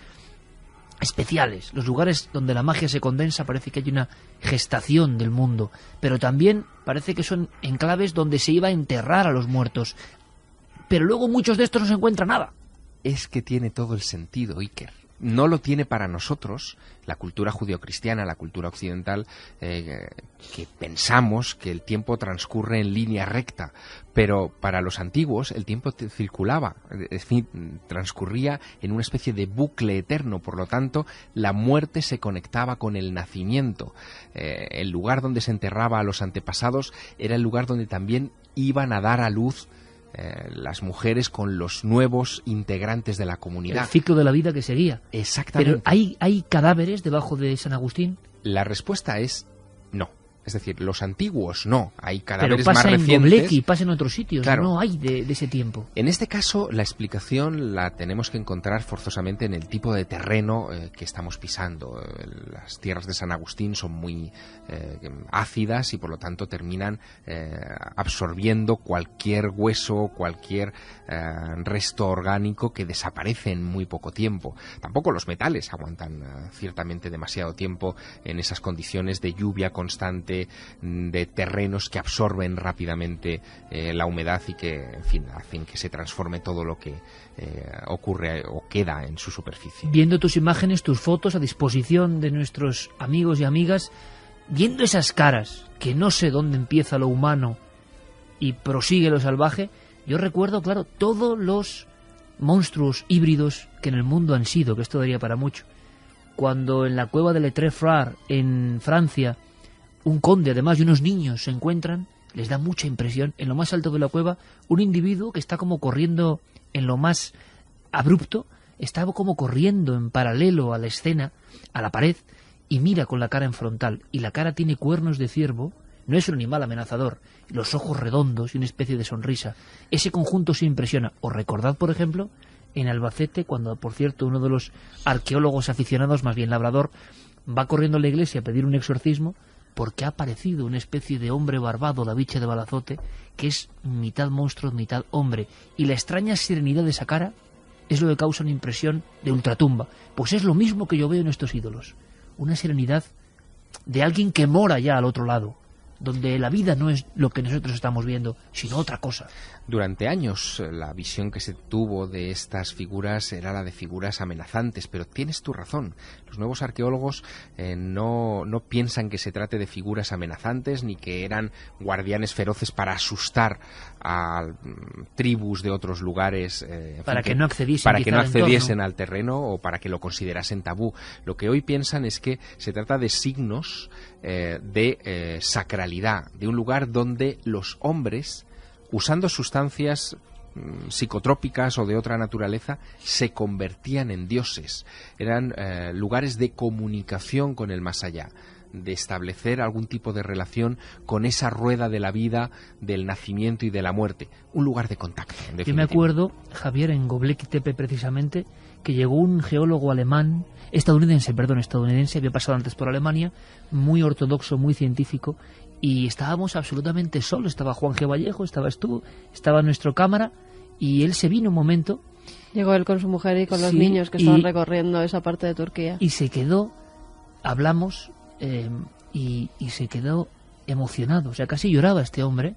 especiales, los lugares donde la magia se condensa, parece que hay una gestación del mundo, pero también parece que son enclaves donde se iba a enterrar a los muertos, pero luego muchos de estos no se encuentra nada. Es que tiene todo el sentido, Iker. No lo tiene para nosotros, la cultura judeocristiana, la cultura occidental, que pensamos que el tiempo transcurre en línea recta, pero para los antiguos el tiempo circulaba, es decir, transcurría en una especie de bucle eterno, por lo tanto la muerte se conectaba con el nacimiento. El lugar donde se enterraba a los antepasados era el lugar donde también iban a dar a luz las mujeres con los nuevos integrantes de la comunidad. El ciclo de la vida que seguía. Exactamente. Pero ¿hay cadáveres debajo de San Agustín? La respuesta es no. Es decir, los antiguos no, hay cadáveres más recientes. Pero pasa en Göbekli, pasa en otros sitios, claro. No hay de ese tiempo. En este caso, la explicación la tenemos que encontrar forzosamente en el tipo de terreno que estamos pisando. Las tierras de San Agustín son muy ácidas y por lo tanto terminan absorbiendo cualquier hueso, cualquier resto orgánico que desaparece en muy poco tiempo. Tampoco los metales aguantan ciertamente demasiado tiempo en esas condiciones de lluvia constante, de terrenos que absorben rápidamente la humedad y que, en fin, hacen que se transforme todo lo que ocurre o queda en su superficie. Viendo tus imágenes, tus fotos a disposición de nuestros amigos y amigas, viendo esas caras, que no sé dónde empieza lo humano y prosigue lo salvaje, yo recuerdo, claro, todos los monstruos híbridos que en el mundo han sido, que esto daría para mucho. Cuando en la cueva de Le Treffrare, en Francia, un conde, además, y unos niños se encuentran les da mucha impresión, en lo más alto de la cueva, un individuo que está como corriendo en lo más abrupto, está como corriendo en paralelo a la escena, a la pared, y mira con la cara en frontal, y la cara tiene cuernos de ciervo, no es un animal amenazador, los ojos redondos y una especie de sonrisa. Ese conjunto se impresiona. O recordad, por ejemplo, en Albacete, cuando, por cierto, uno de los arqueólogos aficionados, más bien labrador, va corriendo a la iglesia a pedir un exorcismo, porque ha aparecido una especie de hombre barbado, la bicha de Balazote, que es mitad monstruo, mitad hombre, y la extraña serenidad de esa cara es lo que causa una impresión de ultratumba. Pues es lo mismo que yo veo en estos ídolos, una serenidad de alguien que mora ya al otro lado, donde la vida no es lo que nosotros estamos viendo, sino otra cosa. Durante años la visión que se tuvo de estas figuras era la de figuras amenazantes, pero tienes tu razón. Los nuevos arqueólogos no piensan que se trate de figuras amenazantes ni que eran guardianes feroces para asustar a tribus de otros lugares, para que no accediesen al terreno o para que lo considerasen tabú. Lo que hoy piensan es que se trata de signos de sacralidad, de un lugar donde los hombres, usando sustancias psicotrópicas o de otra naturaleza, se convertían en dioses. Eran lugares de comunicación con el más allá, de establecer algún tipo de relación con esa rueda de la vida, del nacimiento y de la muerte. Un lugar de contacto, en definitiva. Yo me acuerdo, Javier, en Göbekli Tepe precisamente, que llegó un geólogo estadounidense, había pasado antes por Alemania, muy ortodoxo, muy científico, y estábamos absolutamente solos. Estaba Juan G. Vallejo, estabas tú, estaba nuestro cámara, y él se vino un momento. Llegó él con su mujer y con los niños que estaban recorriendo esa parte de Turquía. Y se quedó, hablamos, y se quedó emocionado. O sea, casi lloraba este hombre,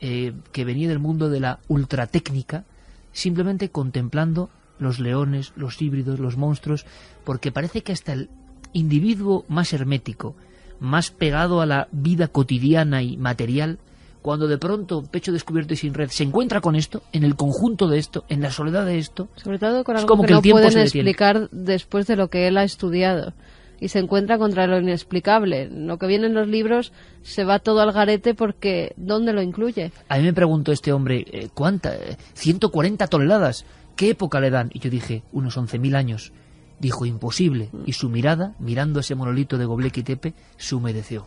que venía del mundo de la ultratécnica, simplemente contemplando los leones, los híbridos, los monstruos, porque parece que hasta el individuo más hermético, más pegado a la vida cotidiana y material, cuando de pronto, pecho descubierto y sin red, se encuentra con esto, en el conjunto de esto, en la soledad de esto, sobre todo con algo que no pueden explicar después de lo que él ha estudiado, y se encuentra contra lo inexplicable. Lo que viene en los libros se va todo al garete porque ¿dónde lo incluye? A mí me preguntó este hombre, ¿cuánta? 140 toneladas. ¿Qué época le dan? Y yo dije, unos 11.000 años. Dijo, imposible. Y su mirada, mirando ese monolito de Göbekli Tepe, se humedeció.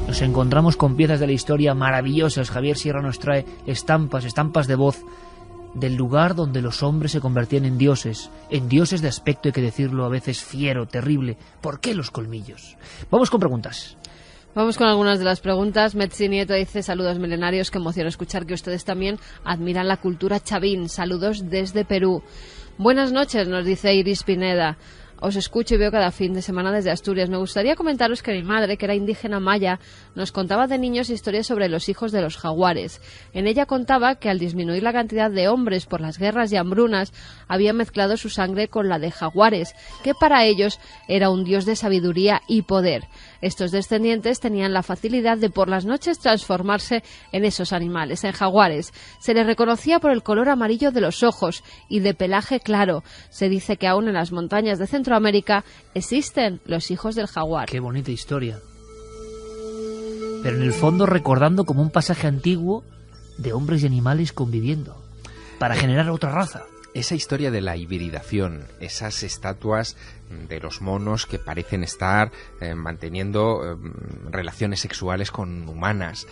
Nos encontramos con piezas de la historia maravillosas. Javier Sierra nos trae estampas de voz del lugar donde los hombres se convertían en dioses de aspecto, hay que decirlo, a veces fiero, terrible. ¿Por qué los colmillos? Vamos con preguntas. Vamos con algunas de las preguntas. Metzi Nieto dice, saludos milenarios, qué emoción escuchar que ustedes también admiran la cultura chavín. Saludos desde Perú. Buenas noches, nos dice Iris Pineda. Os escucho y veo cada fin de semana desde Asturias. Me gustaría comentaros que mi madre, que era indígena maya, nos contaba de niños historias sobre los hijos de los jaguares. En ella contaba que al disminuir la cantidad de hombres por las guerras y hambrunas, había mezclado su sangre con la de jaguares, que para ellos era un dios de sabiduría y poder. Estos descendientes tenían la facilidad de por las noches transformarse en esos animales, en jaguares. Se les reconocía por el color amarillo de los ojos y de pelaje claro. Se dice que aún en las montañas de Centroamérica existen los hijos del jaguar. Qué bonita historia. Pero en el fondo recordando como un pasaje antiguo de hombres y animales conviviendo para generar otra raza. Esa historia de la hibridación, esas estatuas de los monos que parecen estar manteniendo relaciones sexuales con humanas,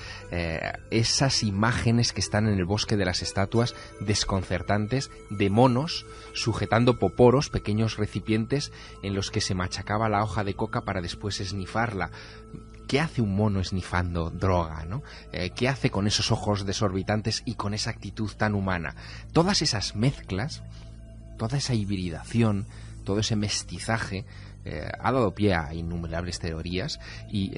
esas imágenes que están en el bosque de las estatuas desconcertantes de monos sujetando poporos, pequeños recipientes en los que se machacaba la hoja de coca para después esnifarla. ¿Qué hace un mono esnifando droga, ¿no? ¿Qué hace con esos ojos desorbitantes y con esa actitud tan humana? Todas esas mezclas, toda esa hibridación, todo ese mestizaje ha dado pie a innumerables teorías y,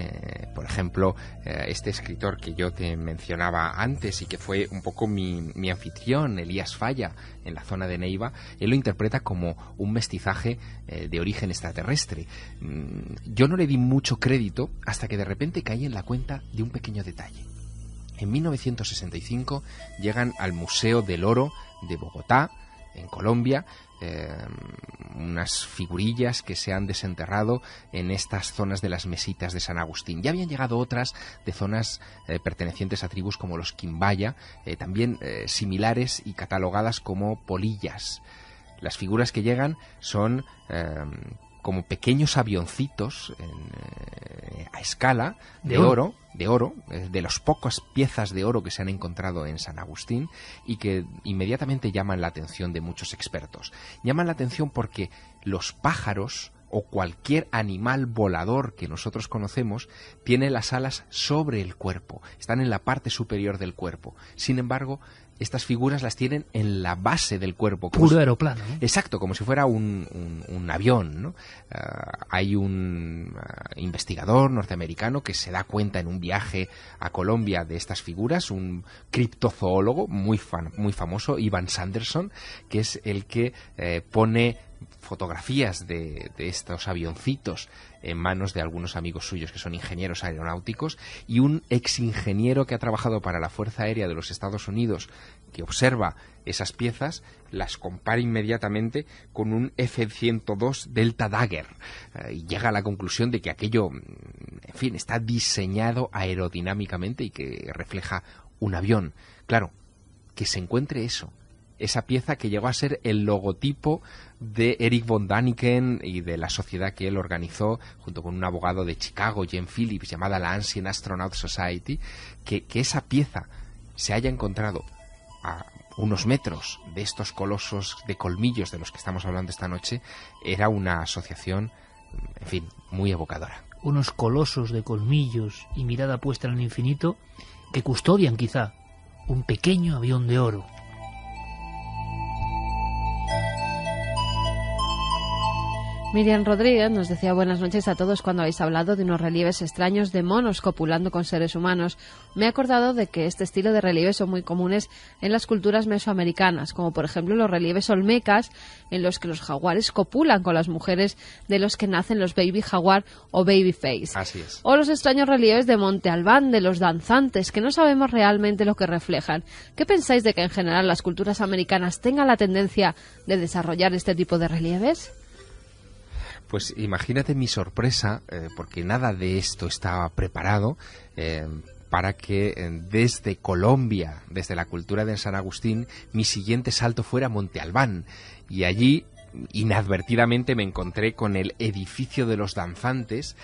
por ejemplo, este escritor que yo te mencionaba antes y que fue un poco mi anfitrión, Elías Falla, en la zona de Neiva, él lo interpreta como un mestizaje de origen extraterrestre. Yo no le di mucho crédito hasta que de repente caí en la cuenta de un pequeño detalle. En 1965 llegan al Museo del Oro de Bogotá en Colombia, unas figurillas que se han desenterrado en estas zonas de las mesitas de San Agustín. Ya habían llegado otras de zonas pertenecientes a tribus como los Quimbaya, también similares y catalogadas como polillas. Las figuras que llegan son como pequeños avioncitos a escala de oro, de las pocas piezas de oro que se han encontrado en San Agustín y que inmediatamente llaman la atención de muchos expertos. Llaman la atención porque los pájaros o cualquier animal volador que nosotros conocemos tiene las alas sobre el cuerpo, están en la parte superior del cuerpo. Sin embargo, estas figuras las tienen en la base del cuerpo. Puro aeroplano, ¿no? Exacto, como si fuera un avión, ¿no? Hay un investigador norteamericano que se da cuenta en un viaje a Colombia de estas figuras, un criptozoólogo muy famoso, Ivan Sanderson, que es el que pone fotografías de estos avioncitos en manos de algunos amigos suyos que son ingenieros aeronáuticos, y un exingeniero que ha trabajado para la Fuerza Aérea de los Estados Unidos, que observa esas piezas, las compara inmediatamente con un F-102 Delta Dagger y llega a la conclusión de que aquello, en fin, está diseñado aerodinámicamente y que refleja un avión. Claro, que se encuentre eso, esa pieza que llegó a ser el logotipo de Erich von Däniken y de la sociedad que él organizó junto con un abogado de Chicago, Jen Phillips, llamada la Ancient Astronaut Society, que esa pieza se haya encontrado a unos metros de estos colosos de colmillos de los que estamos hablando esta noche, era una asociación, en fin, muy evocadora. Unos colosos de colmillos y mirada puesta en el infinito que custodian quizá un pequeño avión de oro. Miriam Rodríguez nos decía buenas noches a todos cuando habéis hablado de unos relieves extraños de monos copulando con seres humanos. Me he acordado de que este estilo de relieves son muy comunes en las culturas mesoamericanas, como por ejemplo los relieves olmecas, en los que los jaguares copulan con las mujeres de los que nacen los baby jaguar o baby face. Así es. O los extraños relieves de Monte Albán, de los danzantes, que no sabemos realmente lo que reflejan. ¿Qué pensáis de que en general las culturas americanas tengan la tendencia de desarrollar este tipo de relieves? Pues imagínate mi sorpresa, porque nada de esto estaba preparado, para que desde Colombia, desde la cultura de San Agustín, mi siguiente salto fuera Monte Albán. Y allí, inadvertidamente, me encontré con el edificio de los danzantes,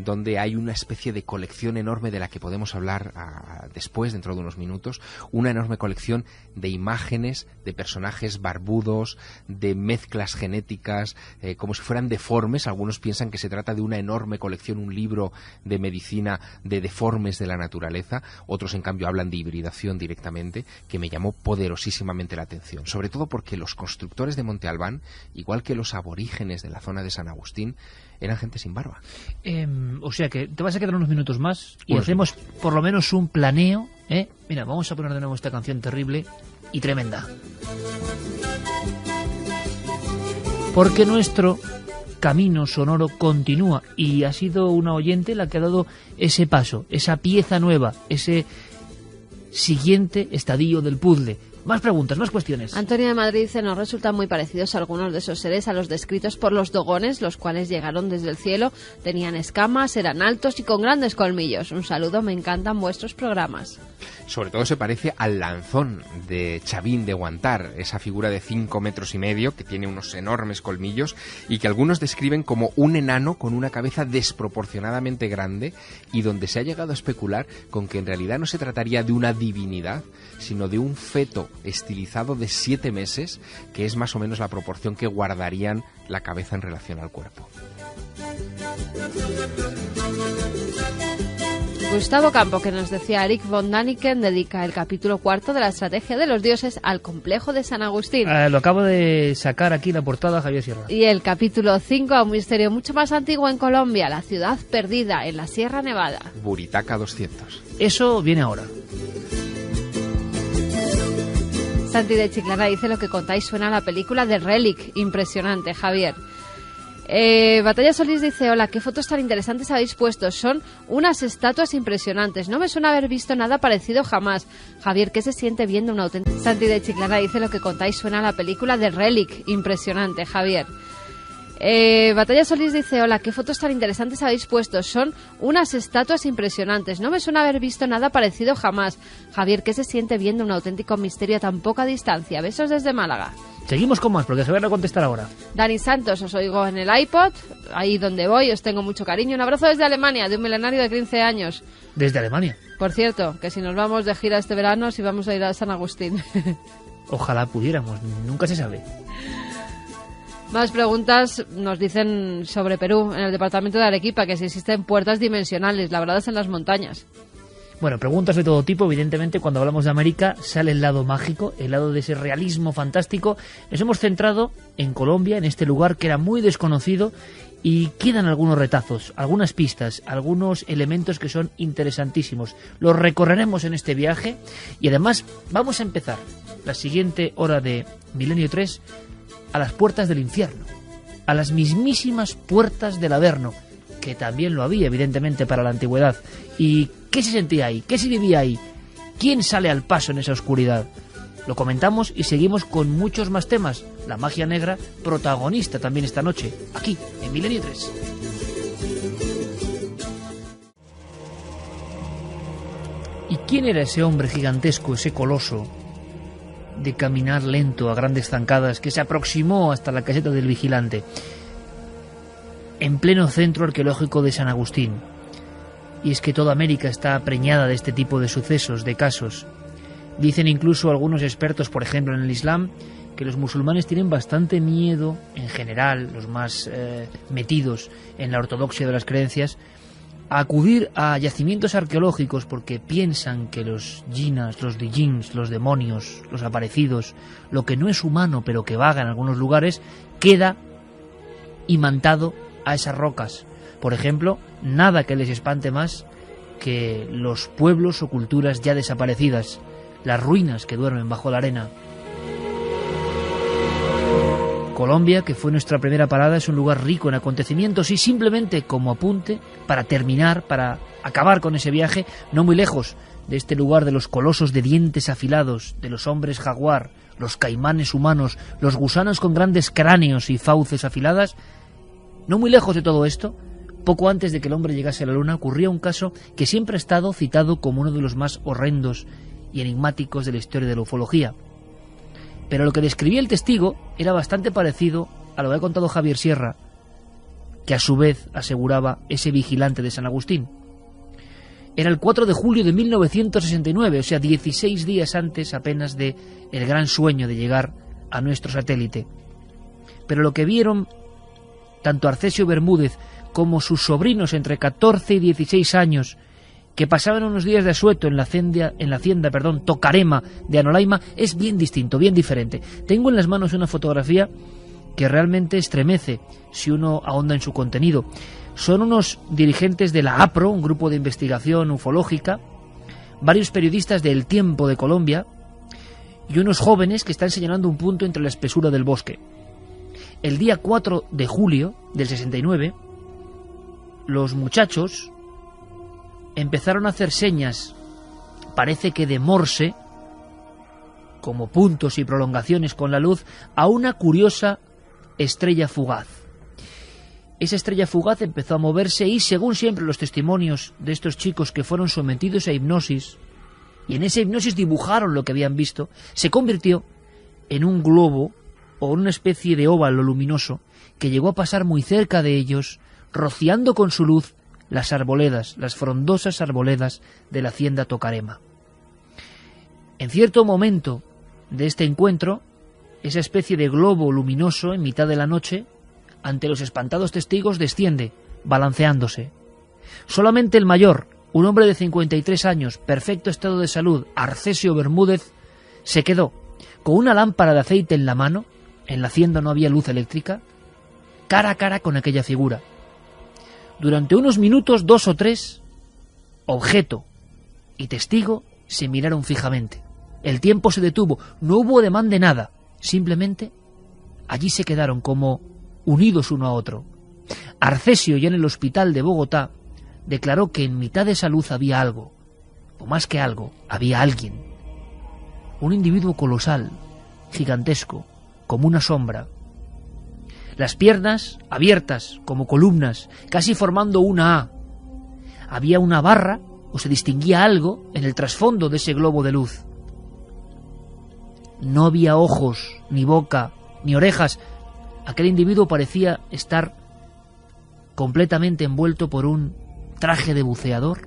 donde hay una especie de colección enorme de la que podemos hablar después, dentro de unos minutos, una enorme colección de imágenes de personajes barbudos, de mezclas genéticas, como si fueran deformes. Algunos piensan que se trata de una enorme colección, un libro de medicina de deformes de la naturaleza. Otros, en cambio, hablan de hibridación directamente, que me llamó poderosísimamente la atención. Sobre todo porque los constructores de Monte Albán, igual que los aborígenes de la zona de San Agustín, eran gente sin barba. O sea que te vas a quedar unos minutos más y hacemos por lo menos un planeo, ¿eh? Mira, vamos a poner de nuevo esta canción terrible y tremenda. Porque nuestro camino sonoro continúa y ha sido una oyente la que ha dado ese paso, esa pieza nueva, ese siguiente estadio del puzzle. Más preguntas, más cuestiones. Antonio de Madrid dice: nos resultan muy parecidos algunos de esos seres a los descritos por los dogones, los cuales llegaron desde el cielo, tenían escamas, eran altos y con grandes colmillos. Un saludo, me encantan vuestros programas. Sobre todo se parece al lanzón de Chavín de Huántar, esa figura de 5 metros y medio que tiene unos enormes colmillos y que algunos describen como un enano con una cabeza desproporcionadamente grande, y donde se ha llegado a especular con que en realidad no se trataría de una divinidad, sino de un feto estilizado de 7 meses, que es más o menos la proporción que guardarían la cabeza en relación al cuerpo. Gustavo Campo, que nos decía: Erich von Däniken dedica el capítulo 4 de la estrategia de los dioses al complejo de San Agustín. Lo acabo de sacar aquí la portada, Javier Sierra. Y el capítulo 5 a un misterio mucho más antiguo en Colombia, la ciudad perdida en la Sierra Nevada. Buritaca 200. Eso viene ahora. Santi de Chiclana dice: lo que contáis suena a la película de Relic. Impresionante, Javier. Batalla Solís dice: hola, qué fotos tan interesantes habéis puesto. Son unas estatuas impresionantes. No me suena haber visto nada parecido jamás. Javier, ¿qué se siente viendo una auténtica? Santi de Chiclana dice: lo que contáis suena a la película de Relic. Impresionante, Javier. Batalla Solís dice: hola, qué fotos tan interesantes habéis puesto. Son unas estatuas impresionantes. No me suena haber visto nada parecido jamás. Javier, ¿qué se siente viendo un auténtico misterio a tan poca distancia? Besos desde Málaga. Seguimos con más, porque Javier va a contestar ahora. Dani Santos, os oigo en el iPod, ahí donde voy, os tengo mucho cariño. Un abrazo desde Alemania, de un milenario de 15 años. Desde Alemania. Por cierto, que si nos vamos de gira este verano, si vamos a ir a San Agustín. Ojalá pudiéramos, nunca se sabe. Más preguntas nos dicen sobre Perú, en el departamento de Arequipa, que si existen puertas dimensionales labradas en las montañas. Bueno, preguntas de todo tipo. Evidentemente, cuando hablamos de América sale el lado mágico, el lado de ese realismo fantástico. Nos hemos centrado en Colombia, en este lugar que era muy desconocido, y quedan algunos retazos, algunas pistas, algunos elementos que son interesantísimos. Los recorreremos en este viaje y además vamos a empezar la siguiente hora de Milenio 3 a las puertas del infierno, a las mismísimas puertas del Averno, que también lo había, evidentemente, para la antigüedad. ¿Y qué se sentía ahí? ¿Qué se vivía ahí? ¿Quién sale al paso en esa oscuridad? Lo comentamos y seguimos con muchos más temas. La magia negra, protagonista también esta noche, aquí, en Milenio 3. ¿Y quién era ese hombre gigantesco, ese coloso, de caminar lento a grandes zancadas, que se aproximó hasta la caseta del vigilante, en pleno centro arqueológico de San Agustín? Y es que toda América está preñada de este tipo de sucesos, de casos. Dicen incluso algunos expertos, por ejemplo en el Islam, que los musulmanes tienen bastante miedo, en general, los más metidos en la ortodoxia de las creencias, a acudir a yacimientos arqueológicos porque piensan que los jinas, los dijins, los demonios, los aparecidos, lo que no es humano pero que vaga en algunos lugares, queda imantado a esas rocas. Por ejemplo, nada que les espante más que los pueblos o culturas ya desaparecidas, las ruinas que duermen bajo la arena. Colombia, que fue nuestra primera parada, es un lugar rico en acontecimientos y simplemente como apunte, para terminar, para acabar con ese viaje, no muy lejos de este lugar de los colosos de dientes afilados, de los hombres jaguar, los caimanes humanos, los gusanos con grandes cráneos y fauces afiladas, no muy lejos de todo esto, poco antes de que el hombre llegase a la luna, ocurría un caso que siempre ha estado citado como uno de los más horrendos y enigmáticos de la historia de la ufología. Pero lo que describía el testigo era bastante parecido a lo que ha contado Javier Sierra, que a su vez aseguraba ese vigilante de San Agustín. Era el 4 de julio de 1969, o sea, 16 días antes apenas de el gran sueño de llegar a nuestro satélite. Pero lo que vieron tanto Arcesio Bermúdez como sus sobrinos entre 14 y 16 años, que pasaban unos días de asueto en la hacienda Tocarema de Anolaima, es bien distinto, bien diferente. Tengo en las manos una fotografía que realmente estremece si uno ahonda en su contenido. Son unos dirigentes de la APRO, un grupo de investigación ufológica, varios periodistas de El Tiempo de Colombia y unos jóvenes que están señalando un punto entre la espesura del bosque. El día 4 de julio del 69, los muchachos empezaron a hacer señas, parece que de Morse, como puntos y prolongaciones con la luz, a una curiosa estrella fugaz. Esa estrella fugaz empezó a moverse y, según siempre los testimonios de estos chicos que fueron sometidos a hipnosis, y en esa hipnosis dibujaron lo que habían visto, se convirtió en un globo o una especie de óvalo luminoso que llegó a pasar muy cerca de ellos, rociando con su luz las arboledas, las frondosas arboledas de la hacienda Tocarema. En cierto momento de este encuentro, esa especie de globo luminoso en mitad de la noche, ante los espantados testigos, desciende, balanceándose. Solamente el mayor, un hombre de 53 años, perfecto estado de salud, Arcesio Bermúdez, se quedó con una lámpara de aceite en la mano. En la hacienda no había luz eléctrica, cara a cara con aquella figura. Durante unos minutos, 2 o 3, objeto y testigo se miraron fijamente. El tiempo se detuvo, no hubo ademán de nada, simplemente allí se quedaron como unidos uno a otro. Arcesio, ya en el hospital de Bogotá, declaró que en mitad de esa luz había algo, o más que algo, había alguien. Un individuo colosal, gigantesco, como una sombra. Las piernas abiertas, como columnas, casi formando una A. Había una barra, o se distinguía algo, en el trasfondo de ese globo de luz. No había ojos, ni boca, ni orejas. Aquel individuo parecía estar completamente envuelto por un traje de buceador,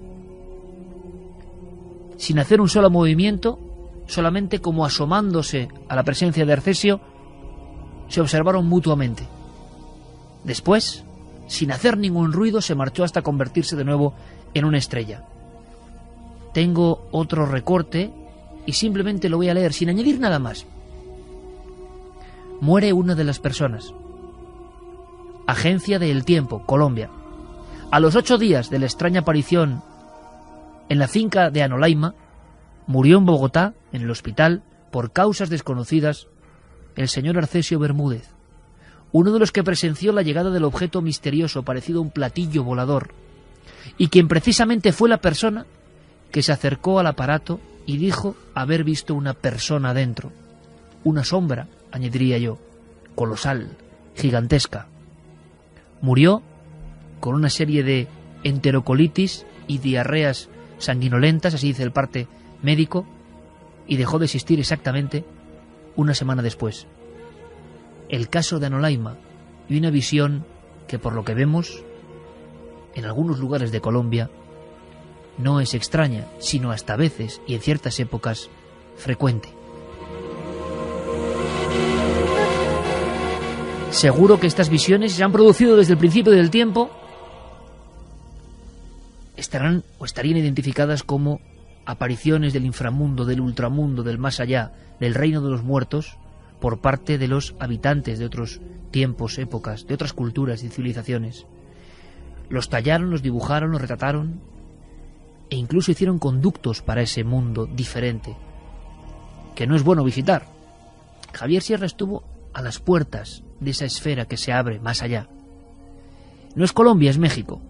sin hacer un solo movimiento, solamente como asomándose a la presencia de Arcesio, se observaron mutuamente. Después, sin hacer ningún ruido, se marchó hasta convertirse de nuevo en una estrella. Tengo otro recorte y simplemente lo voy a leer sin añadir nada más. Muere una de las personas. Agencia de El Tiempo, Colombia. A los 8 días de la extraña aparición en la finca de Anolaima, murió en Bogotá, en el hospital, por causas desconocidas, el señor Arcesio Bermúdez, uno de los que presenció la llegada del objeto misterioso parecido a un platillo volador, y quien precisamente fue la persona que se acercó al aparato y dijo haber visto una persona dentro, una sombra, añadiría yo, colosal, gigantesca. Murió con una serie de enterocolitis y diarreas sanguinolentas, así dice el parte médico, y dejó de existir exactamente una semana después. El caso de Anolaima y una visión que, por lo que vemos, en algunos lugares de Colombia, no es extraña, sino hasta a veces, y en ciertas épocas, frecuente. Seguro que estas visiones se han producido desde el principio del tiempo, estarán o estarían identificadas como apariciones del inframundo, del ultramundo, del más allá, del reino de los muertos, por parte de los habitantes de otros tiempos, épocas, de otras culturas y civilizaciones. Los tallaron, los dibujaron, los retrataron e incluso hicieron conductos para ese mundo diferente, que no es bueno visitar. Javier Sierra estuvo a las puertas de esa esfera que se abre más allá. No es Colombia, es México.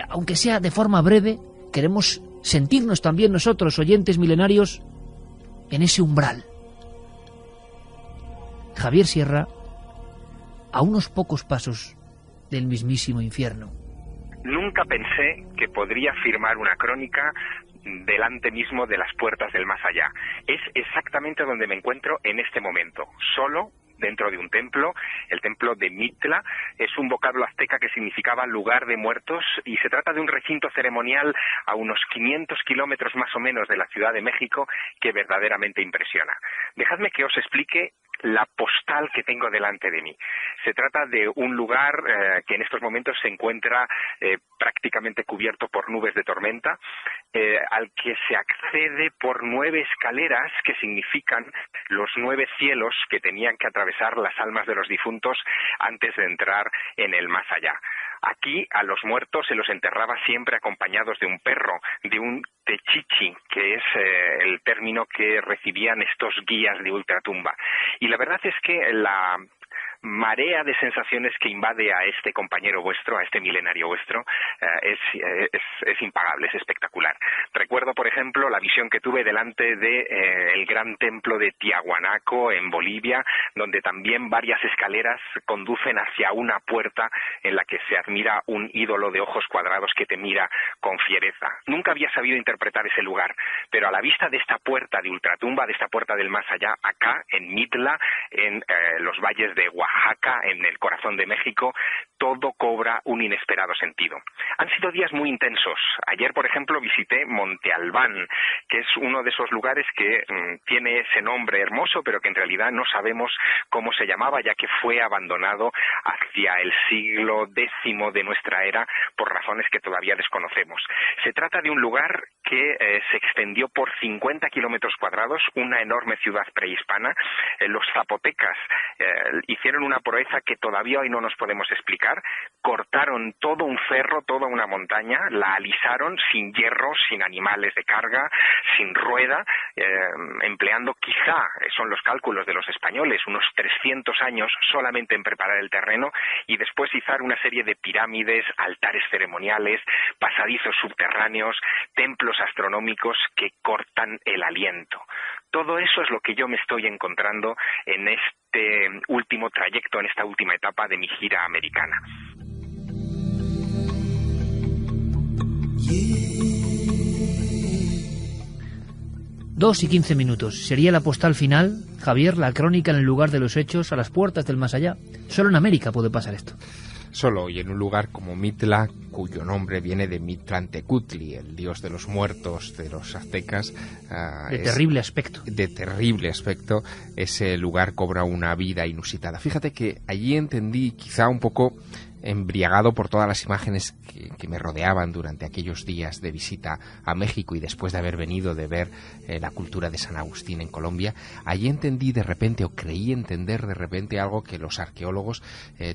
Aunque sea de forma breve, queremos sentirnos también nosotros, oyentes milenarios, en ese umbral. Javier Sierra, a unos pocos pasos del mismísimo infierno. Nunca pensé que podría firmar una crónica delante mismo de las puertas del más allá. Es exactamente donde me encuentro en este momento, solo dentro de un templo, el templo de Mitla. Es un vocablo azteca que significaba lugar de muertos y se trata de un recinto ceremonial a unos 500 kilómetros más o menos de la Ciudad de México que verdaderamente impresiona. Dejadme que os explique la postal que tengo delante de mí. Se trata de un lugar que en estos momentos se encuentra prácticamente cubierto por nubes de tormenta, al que se accede por 9 escaleras que significan los 9 cielos que tenían que atravesar las almas de los difuntos antes de entrar en el más allá. Aquí a los muertos se los enterraba siempre acompañados de un perro, de un techichi, que es el término que recibían estos guías de ultratumba. Y la verdad es que la marea de sensaciones que invade a este compañero vuestro, a este milenario vuestro, es impagable, es espectacular. Recuerdo, por ejemplo, la visión que tuve delante de el gran templo de Tiahuanaco en Bolivia, donde también varias escaleras conducen hacia una puerta en la que se admira un ídolo de ojos cuadrados que te mira con fiereza. Nunca había sabido interpretar ese lugar, pero a la vista de esta puerta de ultratumba, de esta puerta del más allá, acá en Mitla, en los valles de Oaxaca, en el corazón de México, todo cobra un inesperado sentido. Han sido días muy intensos. Ayer, por ejemplo, visité Monte Albán, que es uno de esos lugares que tiene ese nombre hermoso, pero que en realidad no sabemos cómo se llamaba, ya que fue abandonado hacia el siglo X de nuestra era por razones que todavía desconocemos. Se trata de un lugar que se extendió por 50 kilómetros cuadrados, una enorme ciudad prehispana. Los zapotecas hicieron una proeza que todavía hoy no nos podemos explicar. Cortaron todo un cerro, toda una montaña, la alisaron sin hierro, sin animales de carga, sin rueda, empleando quizá, son los cálculos de los españoles, unos 300 años solamente en preparar el terreno y después izar una serie de pirámides, altares ceremoniales, pasadizos subterráneos, templos astronómicos que cortan el aliento. Todo eso es lo que yo me estoy encontrando en este último trayecto, en esta última etapa de mi gira americana. 2:15. Sería la postal final, Javier, la crónica en el lugar de los hechos, a las puertas del más allá. Solo en América puede pasar esto. Solo y en un lugar como Mitla, cuyo nombre viene de Mitlantecutli, el dios de los muertos de los aztecas. Terrible aspecto. De terrible aspecto, ese lugar cobra una vida inusitada. Fíjate que allí entendí, quizá un poco embriagado por todas las imágenes que me rodeaban durante aquellos días de visita a México y después de haber venido de ver la cultura de San Agustín en Colombia, allí entendí de repente, o creí entender de repente, algo que los arqueólogos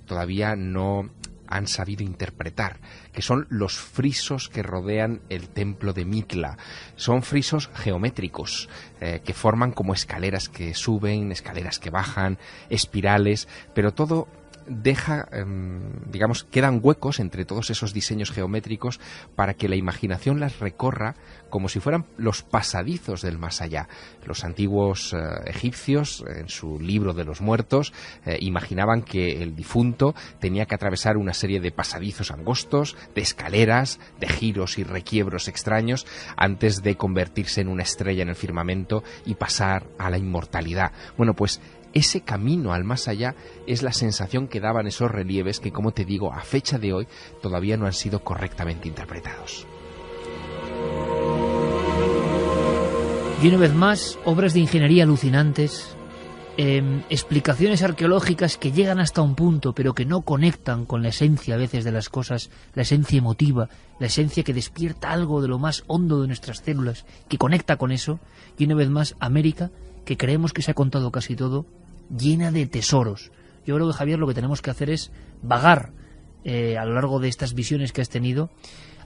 todavía no han sabido interpretar, que son los frisos que rodean el templo de Mitla. Son frisos geométricos que forman como escaleras que suben, escaleras que bajan, espirales, pero todo deja, digamos, quedan huecos entre todos esos diseños geométricos para que la imaginación las recorra como si fueran los pasadizos del más allá. Los antiguos egipcios, en su libro de los muertos, imaginaban que el difunto tenía que atravesar una serie de pasadizos angostos, de escaleras, de giros y requiebros extraños, antes de convertirse en una estrella en el firmamento y pasar a la inmortalidad. Bueno, pues ese camino al más allá es la sensación que daban esos relieves que, como te digo, a fecha de hoy todavía no han sido correctamente interpretados. Y una vez más, obras de ingeniería alucinantes, explicaciones arqueológicas que llegan hasta un punto pero que no conectan con la esencia a veces de las cosas, la esencia emotiva, la esencia que despierta algo de lo más hondo de nuestras células, que conecta con eso. Y una vez más, América, que creemos que se ha contado casi todo, llena de tesoros. Yo creo que, Javier, lo que tenemos que hacer es vagar a lo largo de estas visiones que has tenido.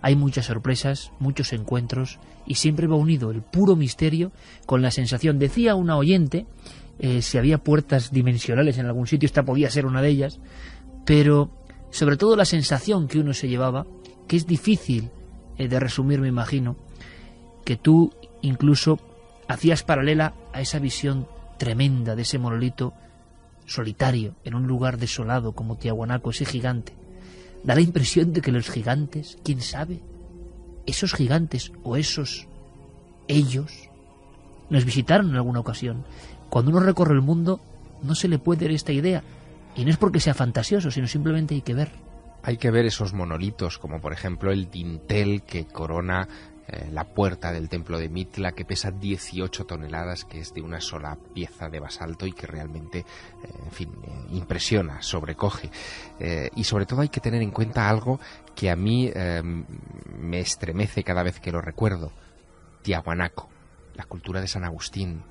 Hay muchas sorpresas, muchos encuentros, y siempre va unido el puro misterio con la sensación. Decía una oyente, si había puertas dimensionales en algún sitio, esta podía ser una de ellas, pero sobre todo la sensación que uno se llevaba, que es difícil de resumir, me imagino, que tú incluso hacías paralela a esa visión tremenda de ese monolito solitario en un lugar desolado como Tiahuanaco, ese gigante. Da la impresión de que los gigantes, quién sabe, esos gigantes o esos ellos nos visitaron en alguna ocasión. Cuando uno recorre el mundo no se le puede dar esta idea, y no es porque sea fantasioso, sino simplemente hay que ver. Hay que ver esos monolitos, como por ejemplo el dintel que corona la puerta del templo de Mitla, que pesa 18 toneladas, que es de una sola pieza de basalto y que realmente, en fin, impresiona, sobrecoge. Y sobre todo hay que tener en cuenta algo que a mí me estremece cada vez que lo recuerdo. Tiahuanaco, la cultura de San Agustín,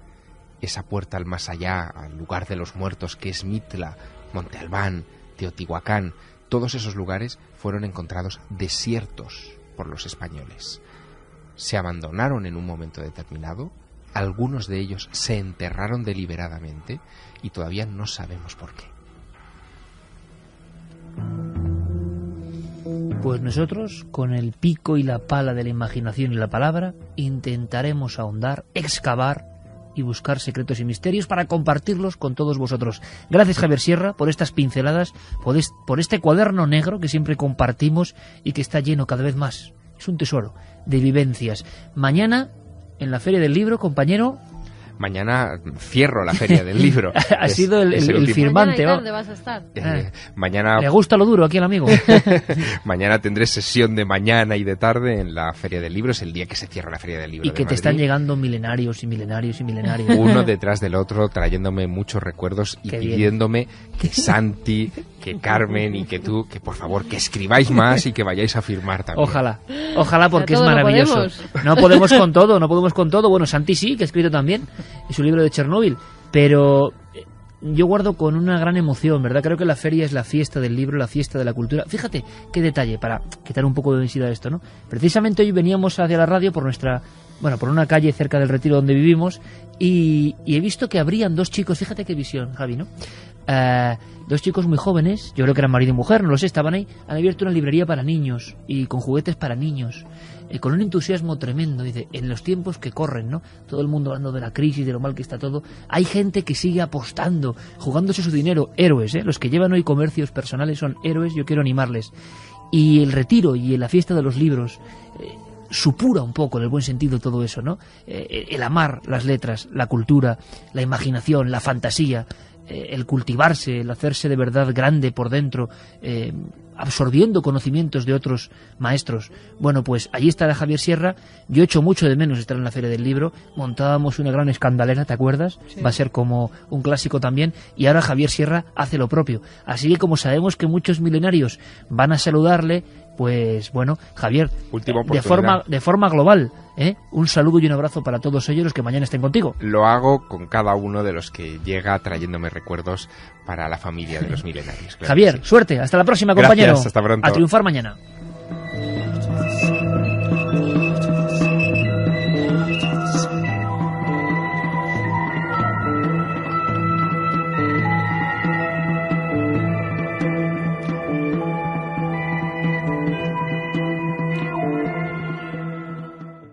esa puerta al más allá, al lugar de los muertos que es Mitla, Monte Albán, Teotihuacán, todos esos lugares fueron encontrados desiertos por los españoles. Se abandonaron en un momento determinado, algunos de ellos se enterraron deliberadamente y todavía no sabemos por qué. Pues nosotros, con el pico y la pala de la imaginación y la palabra, intentaremos ahondar, excavar y buscar secretos y misterios para compartirlos con todos vosotros. Gracias, Javier Sierra, por estas pinceladas, por este cuaderno negro que siempre compartimos y que está lleno cada vez más. Es un tesoro de vivencias. Mañana, en la Feria del Libro, compañero... Mañana cierro la Feria del Libro. Ha sido el firmante. Mañana y tarde vas a estar. Mañana... Le gusta lo duro aquí al amigo. Mañana tendré sesión de mañana y de tarde en la Feria del Libro. Es el día que se cierra la Feria del Libro. Y que te están llegando milenarios y milenarios y milenarios. Uno detrás del otro, trayéndome muchos recuerdos y pidiéndome que Santi, que Carmen y que tú, que por favor, que escribáis más y que vayáis a firmar también. Ojalá porque es maravilloso. No podemos con todo. Bueno, Santi sí, que ha escrito también su libro de Chernóbil, pero yo guardo con una gran emoción, ¿verdad? Creo que la feria es la fiesta del libro, la fiesta de la cultura. Fíjate qué detalle, para quitar un poco de densidad a esto, ¿no? Precisamente hoy veníamos hacia la radio por nuestra bueno, por una calle cerca del Retiro donde vivimos, y he visto que habrían 2 chicos, fíjate qué visión, Javi, ¿no? 2 chicos muy jóvenes, yo creo que eran marido y mujer, no lo sé, estaban ahí, han abierto una librería para niños y con juguetes para niños, con un entusiasmo tremendo. Dice, en los tiempos que corren, ¿no? Todo el mundo hablando de la crisis, de lo mal que está todo, hay gente que sigue apostando, jugándose su dinero, héroes, los que llevan hoy comercios personales son héroes, yo quiero animarles. Y el Retiro y la fiesta de los libros supura un poco, en el buen sentido, todo eso, ¿no? El amar las letras, la cultura, la imaginación, la fantasía, el cultivarse, el hacerse de verdad grande por dentro, absorbiendo conocimientos de otros maestros. Bueno, pues allí estará Javier Sierra. Yo echo mucho de menos estar en la Feria del Libro. Montábamos una gran escandalera, ¿te acuerdas? Sí. Va a ser como un clásico también. Y ahora Javier Sierra hace lo propio. Así que como sabemos que muchos milenarios van a saludarle, pues bueno, Javier, de forma global, un saludo y un abrazo para todos ellos los que mañana estén contigo. Lo hago con cada uno de los que llega trayéndome recuerdos para la familia de los milenarios. Claro. Javier, suerte, hasta la próxima, compañero. Gracias, hasta pronto. A triunfar mañana.